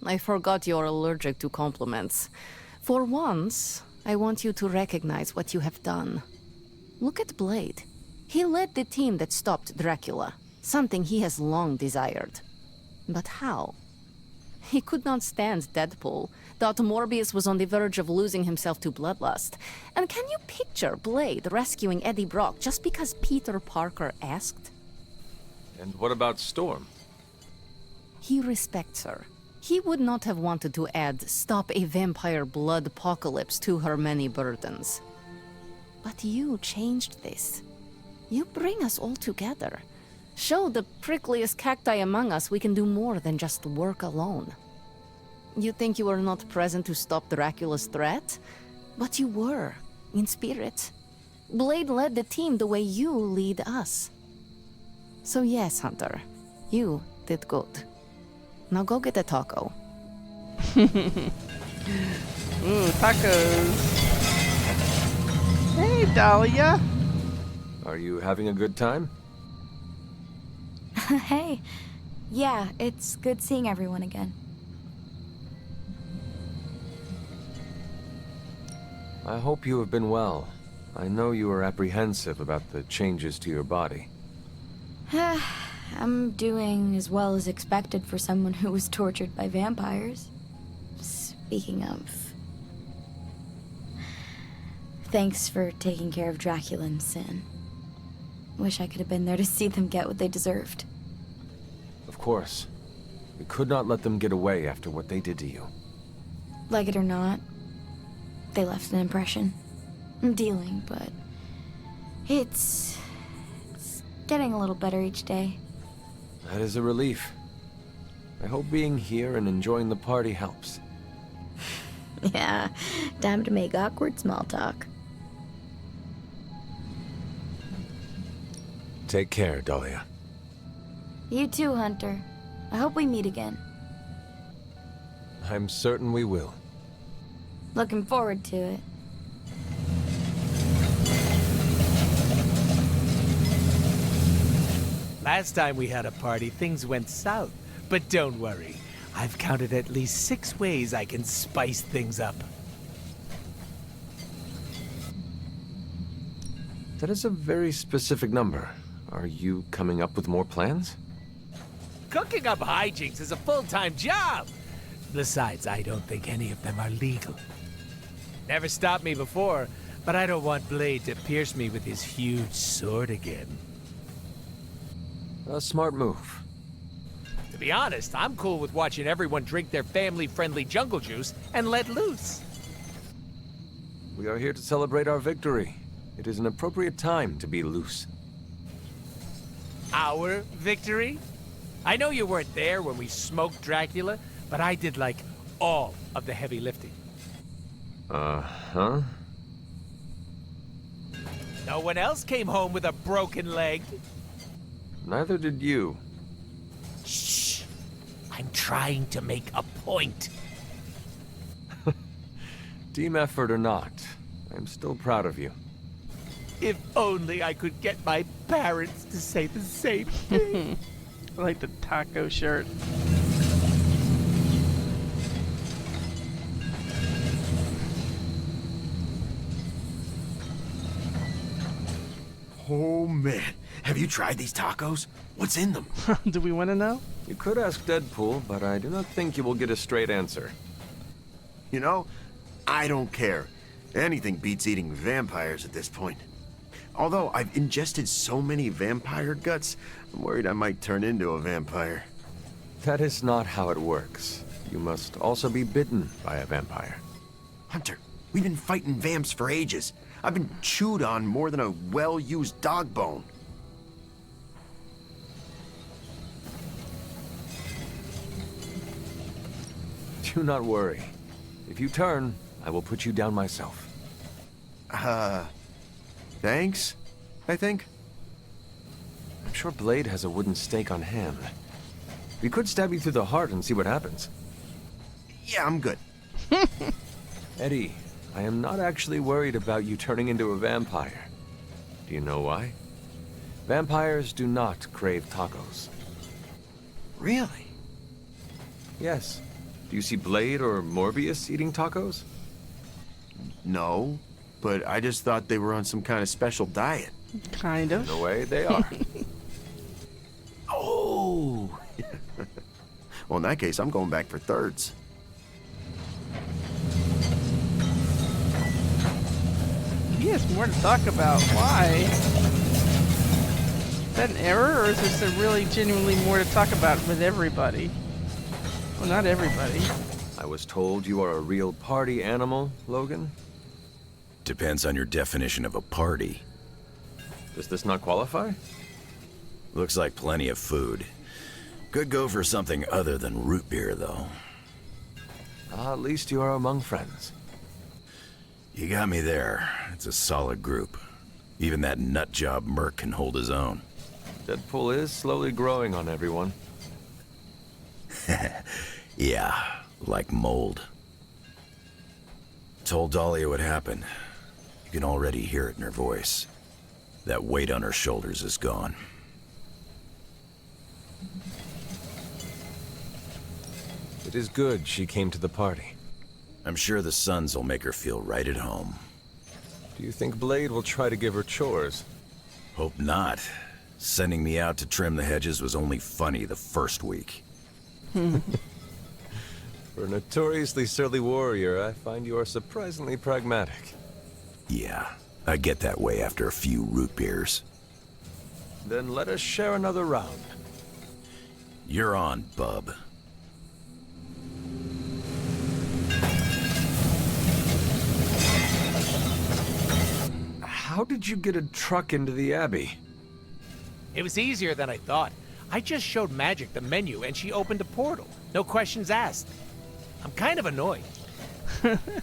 I forgot you're allergic to compliments. For once, I want you to recognize what you have done. Look at Blade. He led the team that stopped Dracula, something he has long desired. But how? He could not stand Deadpool, thought Morbius was on the verge of losing himself to bloodlust. And can you picture Blade rescuing Eddie Brock just because Peter Parker asked? And what about Storm? He respects her. He would not have wanted to add "stop a vampire blood apocalypse" to her many burdens. But you changed this. You bring us all together. Show the prickliest cacti among us we can do more than just work alone. You think you were not present to stop Dracula's threat? But you were, in spirit. Blade led the team the way you lead us. So yes, Hunter, you did good. Now go get a taco. Ooh, tacos. Hey, Dahlia. Are you having a good time? Hey. Yeah, it's good seeing everyone again. I hope you have been well. I know you are apprehensive about the changes to your body. I'm doing as well as expected for someone who was tortured by vampires. Speaking of... Thanks for taking care of Dracula and Sin. Wish I could have been there to see them get what they deserved. Of course. We could not let them get away after what they did to you. Like it or not, they left an impression. I'm dealing, but... It's getting a little better each day. That is a relief. I hope being here and enjoying the party helps. Yeah, time to make awkward small talk. Take care, Dahlia. You too, Hunter. I hope we meet again. I'm certain we will. Looking forward to it. Last time we had a party, things went south. But don't worry. I've counted at least 6 ways I can spice things up. That is a very specific number. Are you coming up with more plans? Cooking up hijinks is a full-time job. Besides, I don't think any of them are legal. Never stopped me before, but I don't want Blade to pierce me with his huge sword again. A smart move. To be honest, I'm cool with watching everyone drink their family-friendly jungle juice and let loose. We are here to celebrate our victory. It is an appropriate time to be loose. Our victory? I know you weren't there when we smoked Dracula, but I did, like, all of the heavy lifting. Uh-huh. No one else came home with a broken leg. Neither did you. Shh! I'm trying to make a point. Team effort or not, I'm still proud of you. If only I could get my parents to say the same thing. I like the taco shirt. Oh man, have you tried these tacos? What's in them? Do we want to know? You could ask Deadpool, but I do not think you will get a straight answer. You know, I don't care. Anything beats eating vampires at this point. Although I've ingested so many vampire guts, I'm worried I might turn into a vampire. That is not how it works. You must also be bitten by a vampire. Hunter, we've been fighting vamps for ages. I've been chewed on more than a well-used dog bone. Do not worry. If you turn, I will put you down myself. Thanks, I think. I'm sure Blade has a wooden stake on hand. We could stab you through the heart and see what happens. Yeah, I'm good. Eddie, I am not actually worried about you turning into a vampire. Do you know why? Vampires do not crave tacos. Really? Yes. Do you see Blade or Morbius eating tacos? No, but I just thought they were on some kind of special diet. Kind of. In a way, they are. Oh! Well, in that case, I'm going back for thirds. He has more to talk about. Why? Is that an error, or is this a really genuinely more to talk about with everybody? Well, not everybody. I was told you are a real party animal, Logan. Depends on your definition of a party. Does this not qualify? Looks like plenty of food. Could go for something other than root beer, though. At least you are among friends. You got me there. It's a solid group. Even that nutjob Merc can hold his own. Deadpool is slowly growing on everyone. Yeah, like mold. Told Dahlia what happened. You can already hear it in her voice. That weight on her shoulders is gone. It is good she came to the party. I'm sure the Sons will make her feel right at home. Do you think Blade will try to give her chores? Hope not. Sending me out to trim the hedges was only funny the first week. For a notoriously surly warrior, I find you are surprisingly pragmatic. Yeah, I get that way after a few root beers. Then let us share another round. You're on, bub. How did you get a truck into the Abbey? It was easier than I thought. I just showed Magic the menu and she opened a portal. No questions asked. I'm kind of annoyed.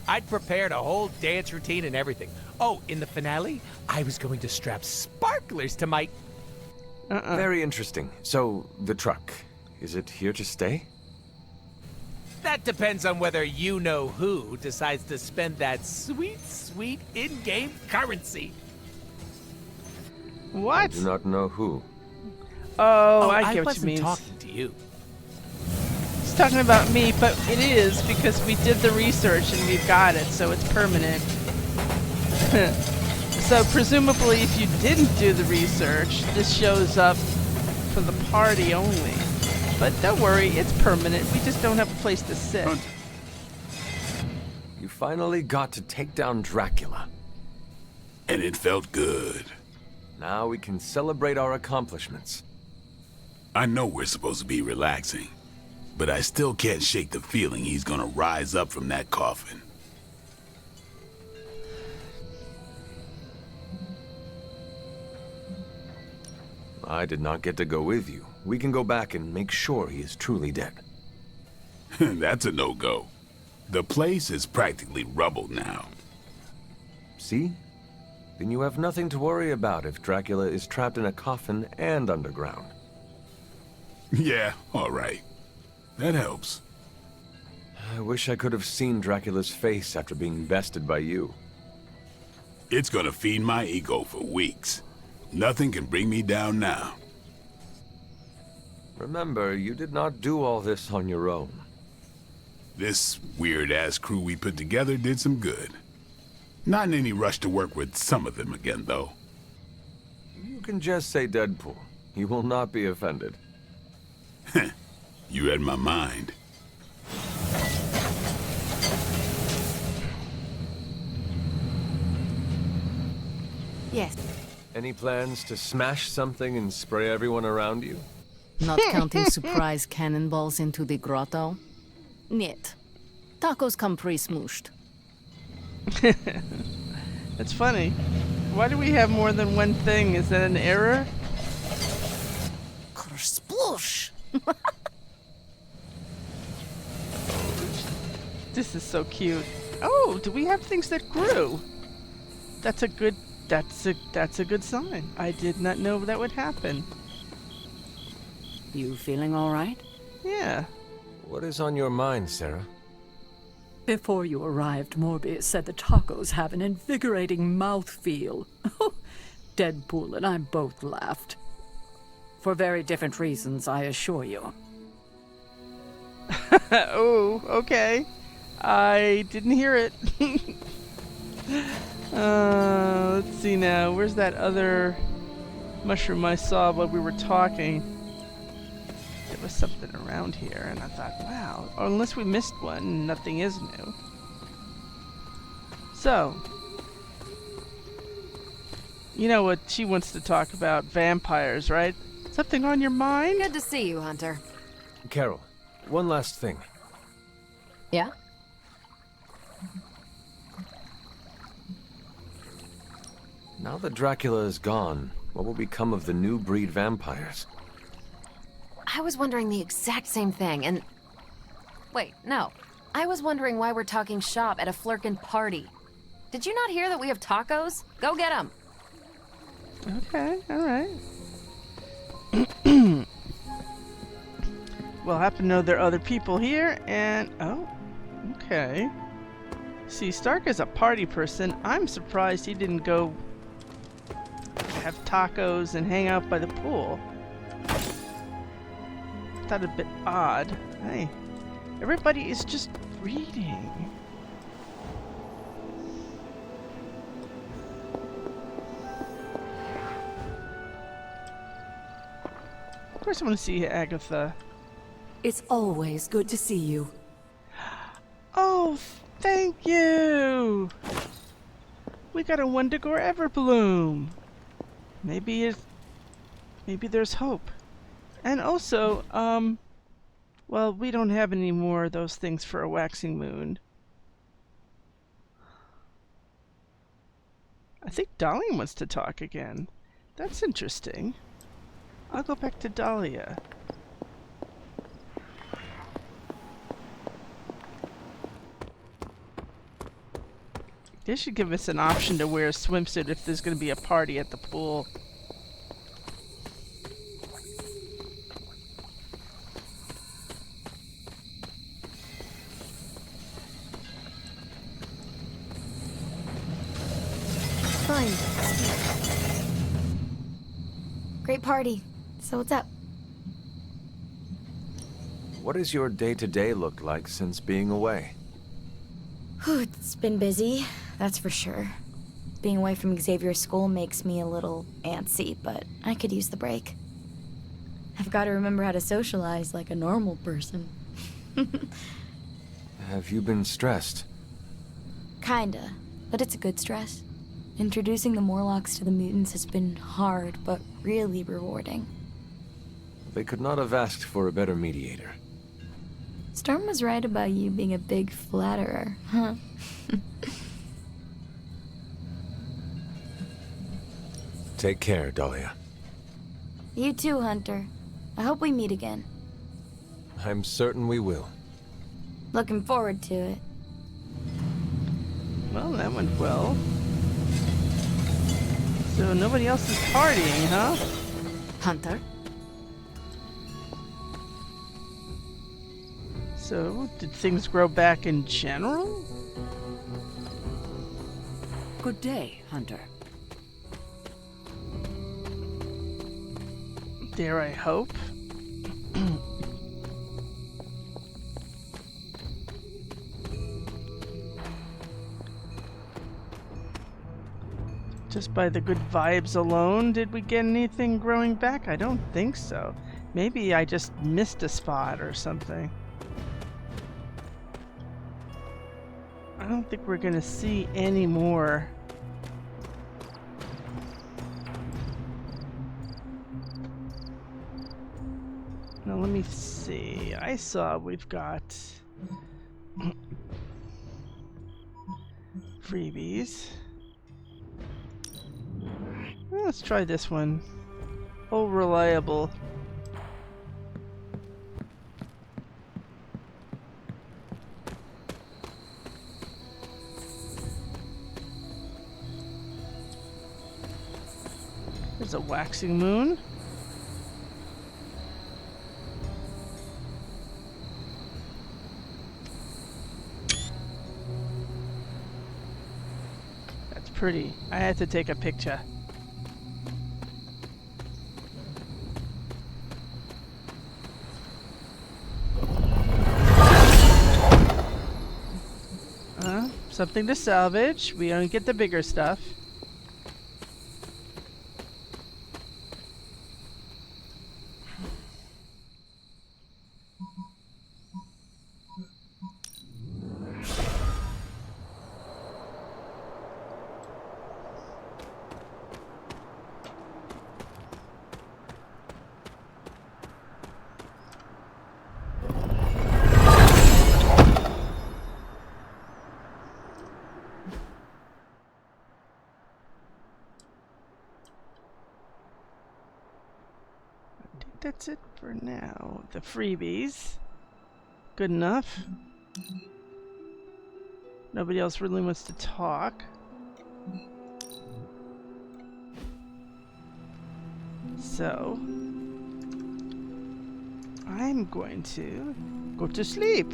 I'd prepared a whole dance routine and everything. Oh, in the finale, I was going to strap sparklers to my... Very interesting. So, the truck, is it here to stay? That depends on whether you-know-who decides to spend that sweet, sweet in-game currency. What? I do not know who. Oh, I get what you mean. I wasn't talking to you. He's talking about me, but it is because we did the research and we've got it, so it's permanent. So presumably if you didn't do the research, this shows up for the party only. But don't worry, it's permanent. We just don't have a place to sit. You finally got to take down Dracula. And it felt good. Now we can celebrate our accomplishments. I know we're supposed to be relaxing, but I still can't shake the feeling he's gonna rise up from that coffin. I did not get to go with you, we can go back and make sure he is truly dead. That's a no-go. The place is practically rubble now. See? Then you have nothing to worry about if Dracula is trapped in a coffin and underground. Yeah, all right. That helps. I wish I could have seen Dracula's face after being bested by you. It's gonna feed my ego for weeks. Nothing can bring me down now. Remember, you did not do all this on your own. This weird-ass crew we put together did some good. Not in any rush to work with some of them again, though. You can just say Deadpool. He will not be offended. You read my mind. Yes. Any plans to smash something and spray everyone around you? Not counting surprise cannonballs into the grotto? Niet. Tacos come pre-smooshed. That's funny. Why do we have more than one thing? Is that an error? Sploosh! This is so cute. Oh, do we have things that grew? That's a good sign. I did not know that would happen. You feeling all right? Yeah. What is on your mind, Sarah? Before you arrived, Morbius said the tacos have an invigorating mouthfeel. Deadpool and I both laughed. For very different reasons, I assure you. Oh, okay. I didn't hear it. Let's see now. Where's that other mushroom I saw while we were talking? There was something around here, and I thought, wow. Or unless we missed one, nothing is new. So, you know what she wants to talk about? Vampires, right? Something on your mind? Good to see you, Hunter. Carol, one last thing. Yeah? Now that Dracula is gone, what will become of the new breed vampires? I was wondering the exact same thing, and... Wait, no. I was wondering why we're talking shop at a Flurkin party. Did you not hear that we have tacos? Go get them. Okay, alright. Well, I happen to know there are other people here, and... Oh, okay. See, Stark is a party person. I'm surprised he didn't go have tacos and hang out by the pool. Thought a bit odd. Hey, everybody is just reading. Of course I want to see Agatha. It's always good to see you. Oh, thank you! We got a Wendigo Everbloom. Maybe there's hope. And also, well, we don't have any more of those things for a waxing moon. I think Dahlia wants to talk again. That's interesting. I'll go back to Dahlia. They should give us an option to wear a swimsuit if there's going to be a party at the pool. Fine. Great party. So what's up? What does your day-to-day look like since being away? Whew, it's been busy, that's for sure. Being away from Xavier's school makes me a little antsy, but I could use the break. I've got to remember how to socialize like a normal person. Have you been stressed? Kinda, but it's a good stress. Introducing the Morlocks to the mutants has been hard, but really rewarding. They could not have asked for a better mediator. Storm was right about you being a big flatterer, huh? Take care, Dahlia. You too, Hunter. I hope we meet again. I'm certain we will. Looking forward to it. Well, that went well. So nobody else is partying, huh? Hunter? So, did things grow back in general? Good day, Hunter. Dare I hope? Just by the good vibes alone, did we get anything growing back? I don't think so. Maybe I just missed a spot or something. I don't think we're gonna see any more. Now let me see. I saw we've got freebies. Well, let's try this one. Oh, reliable. There's a waxing moon. That's pretty. I had to take a picture. Something to salvage. We only get the bigger stuff. That's it for now. The freebies. Good enough. Nobody else really wants to talk. So, I'm going to go to sleep.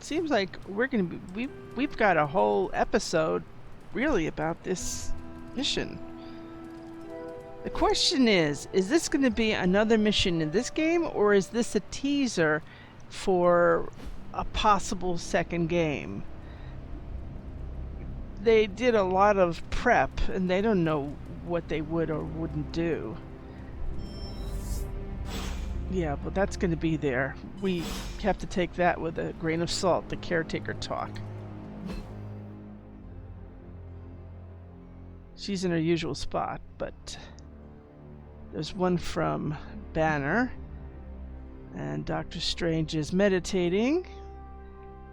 Seems like we're going to be we've got a whole episode really about this mission. The question is this going to be another mission in this game, or is this a teaser for a possible second game? They did a lot of prep, and they don't know what they would or wouldn't do. Yeah, but that's going to be there. We have to take that with a grain of salt, the caretaker talk. She's in her usual spot, but there's one from Banner, and Dr. Strange is meditating,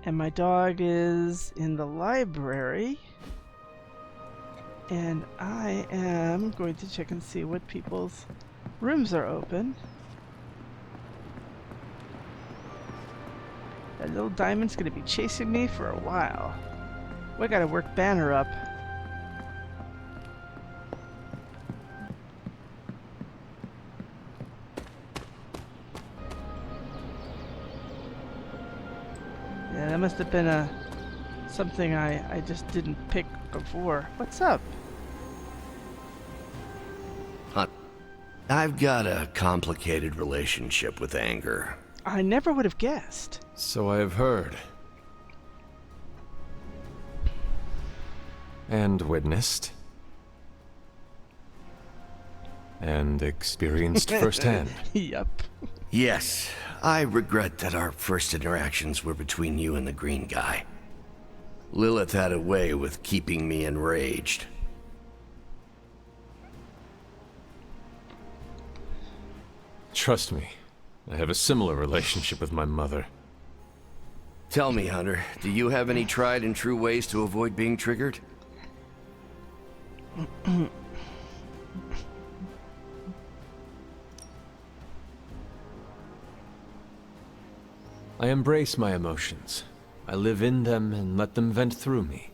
and my dog is in the library, and I am going to check and see what people's rooms are open. That little diamond's going to be chasing me for a while. We got to work Banner up. Yeah, that must have been something I just didn't pick before. What's up? I've got a complicated relationship with anger. I never would have guessed. So I have heard. And witnessed. And experienced firsthand. Yep. Yes, I regret that our first interactions were between you and the green guy. Lilith had a way with keeping me enraged. Trust me, I have a similar relationship with my mother. Tell me, Hunter, do you have any tried and true ways to avoid being triggered? I embrace my emotions. I live in them and let them vent through me.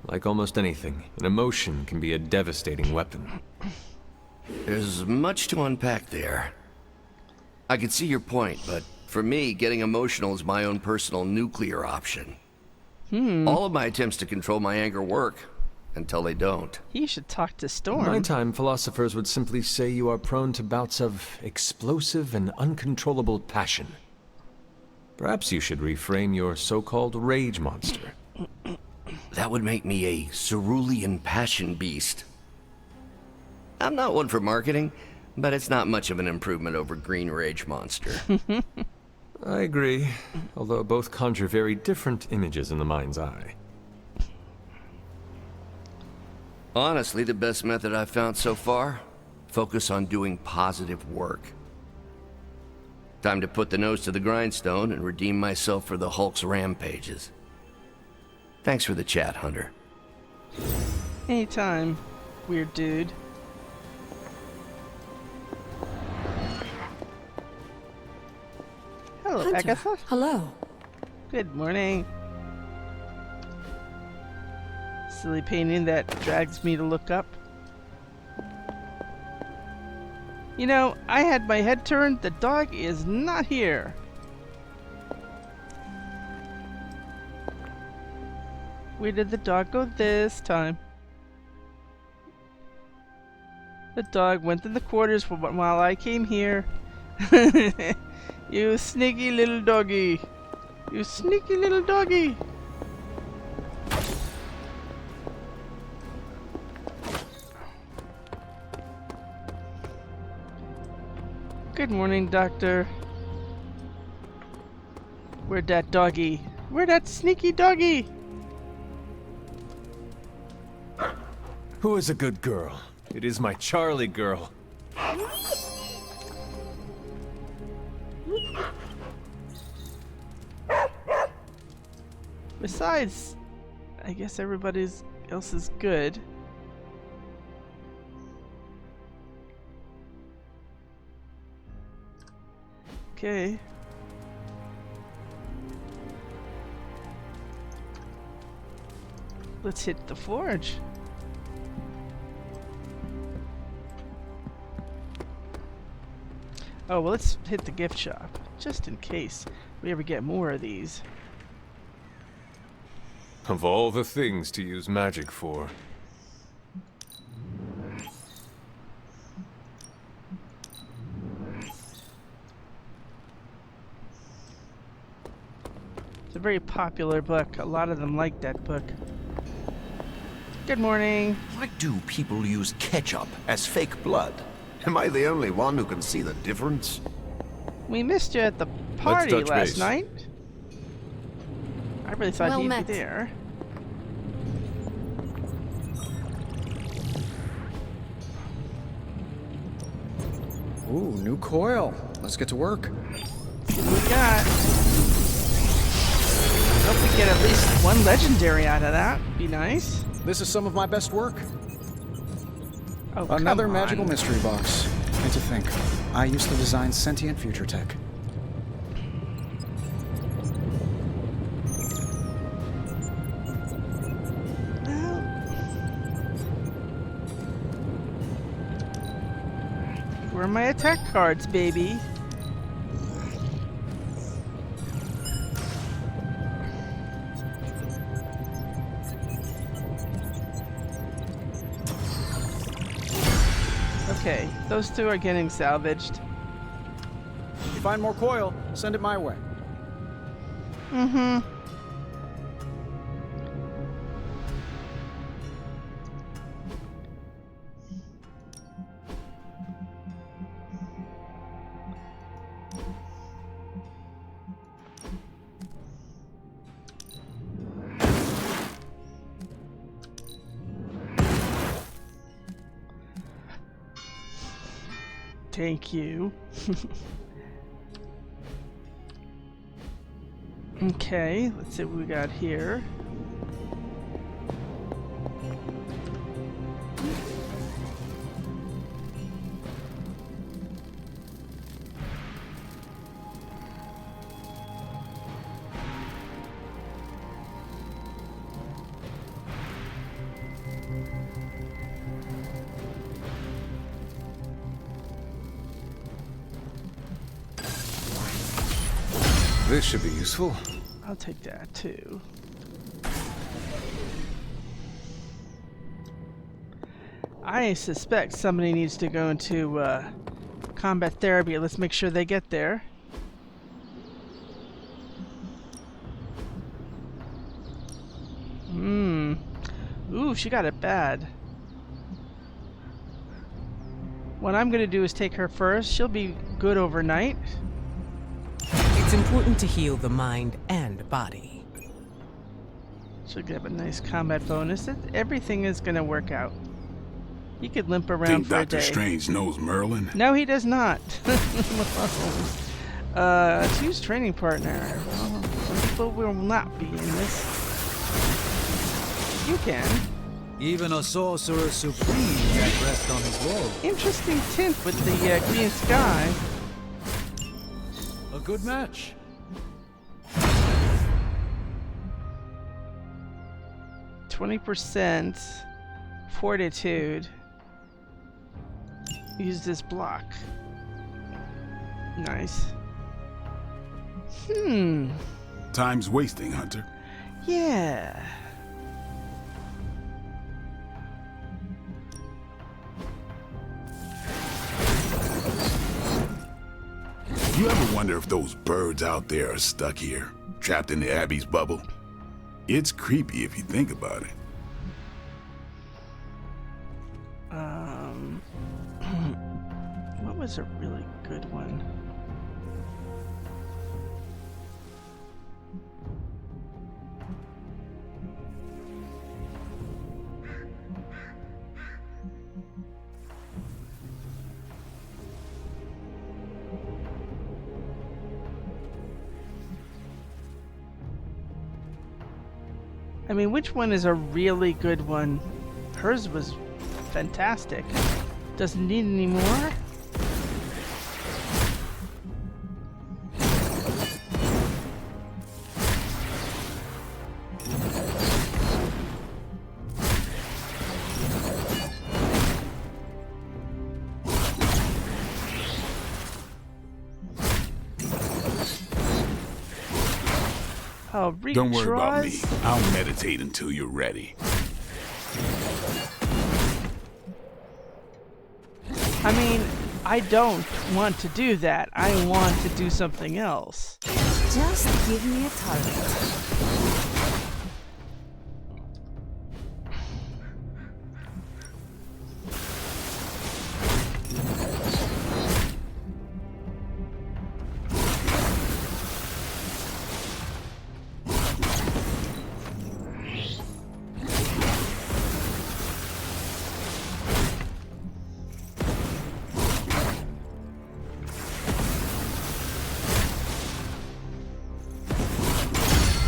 Like almost anything, an emotion can be a devastating weapon. There's much to unpack there. I can see your point, but for me, getting emotional is my own personal nuclear option. All of my attempts to control my anger work, until they don't. You should talk to Storm. In my time, philosophers would simply say you are prone to bouts of explosive and uncontrollable passion. Perhaps you should reframe your so-called rage monster. That would make me a cerulean passion beast. I'm not one for marketing, but it's not much of an improvement over Green Rage Monster. I agree, although both conjure very different images in the mind's eye. Honestly, the best method I've found so far, focus on doing positive work. Time to put the nose to the grindstone and redeem myself for the Hulk's rampages. Thanks for the chat, Hunter. Anytime, weird dude. Hello, Hunter, Agatha. hello. Good morning. Silly painting that drags me to look up. You know, I had my head turned. The dog is not here. Where did the dog go this time? The dog went in the quarters while I came here. You sneaky little doggy. You sneaky little doggy. Good morning, Doctor. Where'd that doggy? Where'd that sneaky doggy? Who is a good girl? It is my Charlie girl. Besides, I guess everybody else is good. Okay. Let's hit the forge. Oh, well, let's hit the gift shop, just in case we ever get more of these. Of all the things to use magic for. It's a very popular book. A lot of them like that book. Good morning. Why do people use ketchup as fake blood? Am I the only one who can see the difference? We missed you at the party touch last base. night. I really thought Well he'd met. be there. Ooh, new coil. Let's get to work. See what we got. Hope we get at least one legendary out of that. Be nice. This is some of my best work. Oh, Another come magical on. mystery box. And to think, I used to design sentient future tech. Where are my attack cards, baby? Okay, those two are getting salvaged. If you find more coil, send it my way. Mm-hmm. Thank you. Okay, let's see what we got here. This should be useful. I'll take that too. I suspect somebody needs to go into combat therapy. Let's make sure they get there. Ooh, she got it bad. What I'm gonna do is take her first. She'll be good overnight. It's important to heal the mind and body. She'll get a nice combat bonus. Everything is gonna work out. He could limp around Think for a Dr. day. Strange knows Merlin? No, he does not. Choose training partner. Well, some people will not be in this. You can. Even a sorcerer supreme can't rest on his laurels. Interesting tint with the green sky. A good match. %, fortitude. Use this block. Nice. Time's wasting, Hunter. Yeah. You ever wonder if those birds out there are stuck here, trapped in the Abbey's bubble? It's creepy if you think about it. What was a really good one? I mean, which one is a really good one? Hers was fantastic. Doesn't need any more? Oh, Don't worry about me. I'll meditate until you're ready. I mean, I don't want to do that. I want to do something else. Just give me a target.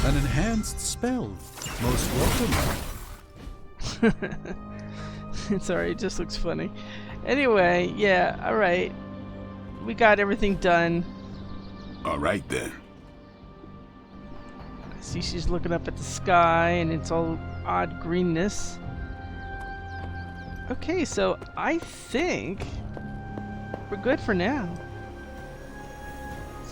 An enhanced spell. Most welcome. Sorry, it just looks funny. Anyway, yeah, alright. We got everything done. Alright then. I see she's looking up at the sky and it's all odd greenness. Okay, so I think we're good for now.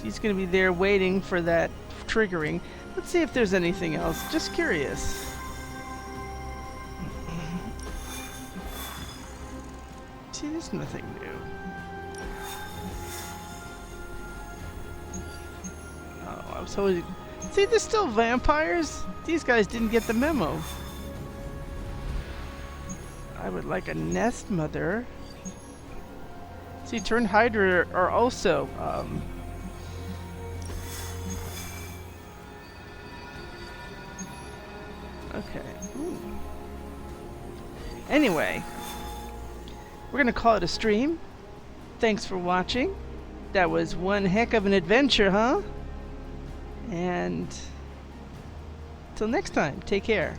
She's gonna be there waiting for that triggering. Let's see if there's anything else. Just curious. See, there's nothing new. Oh, I was totally... See, there's still vampires? These guys didn't get the memo. I would like a nest mother. See, Turned Hydra are also... Okay. Ooh. Anyway, we're gonna call it a stream. Thanks for watching. That was one heck of an adventure, huh? And till next time, take care.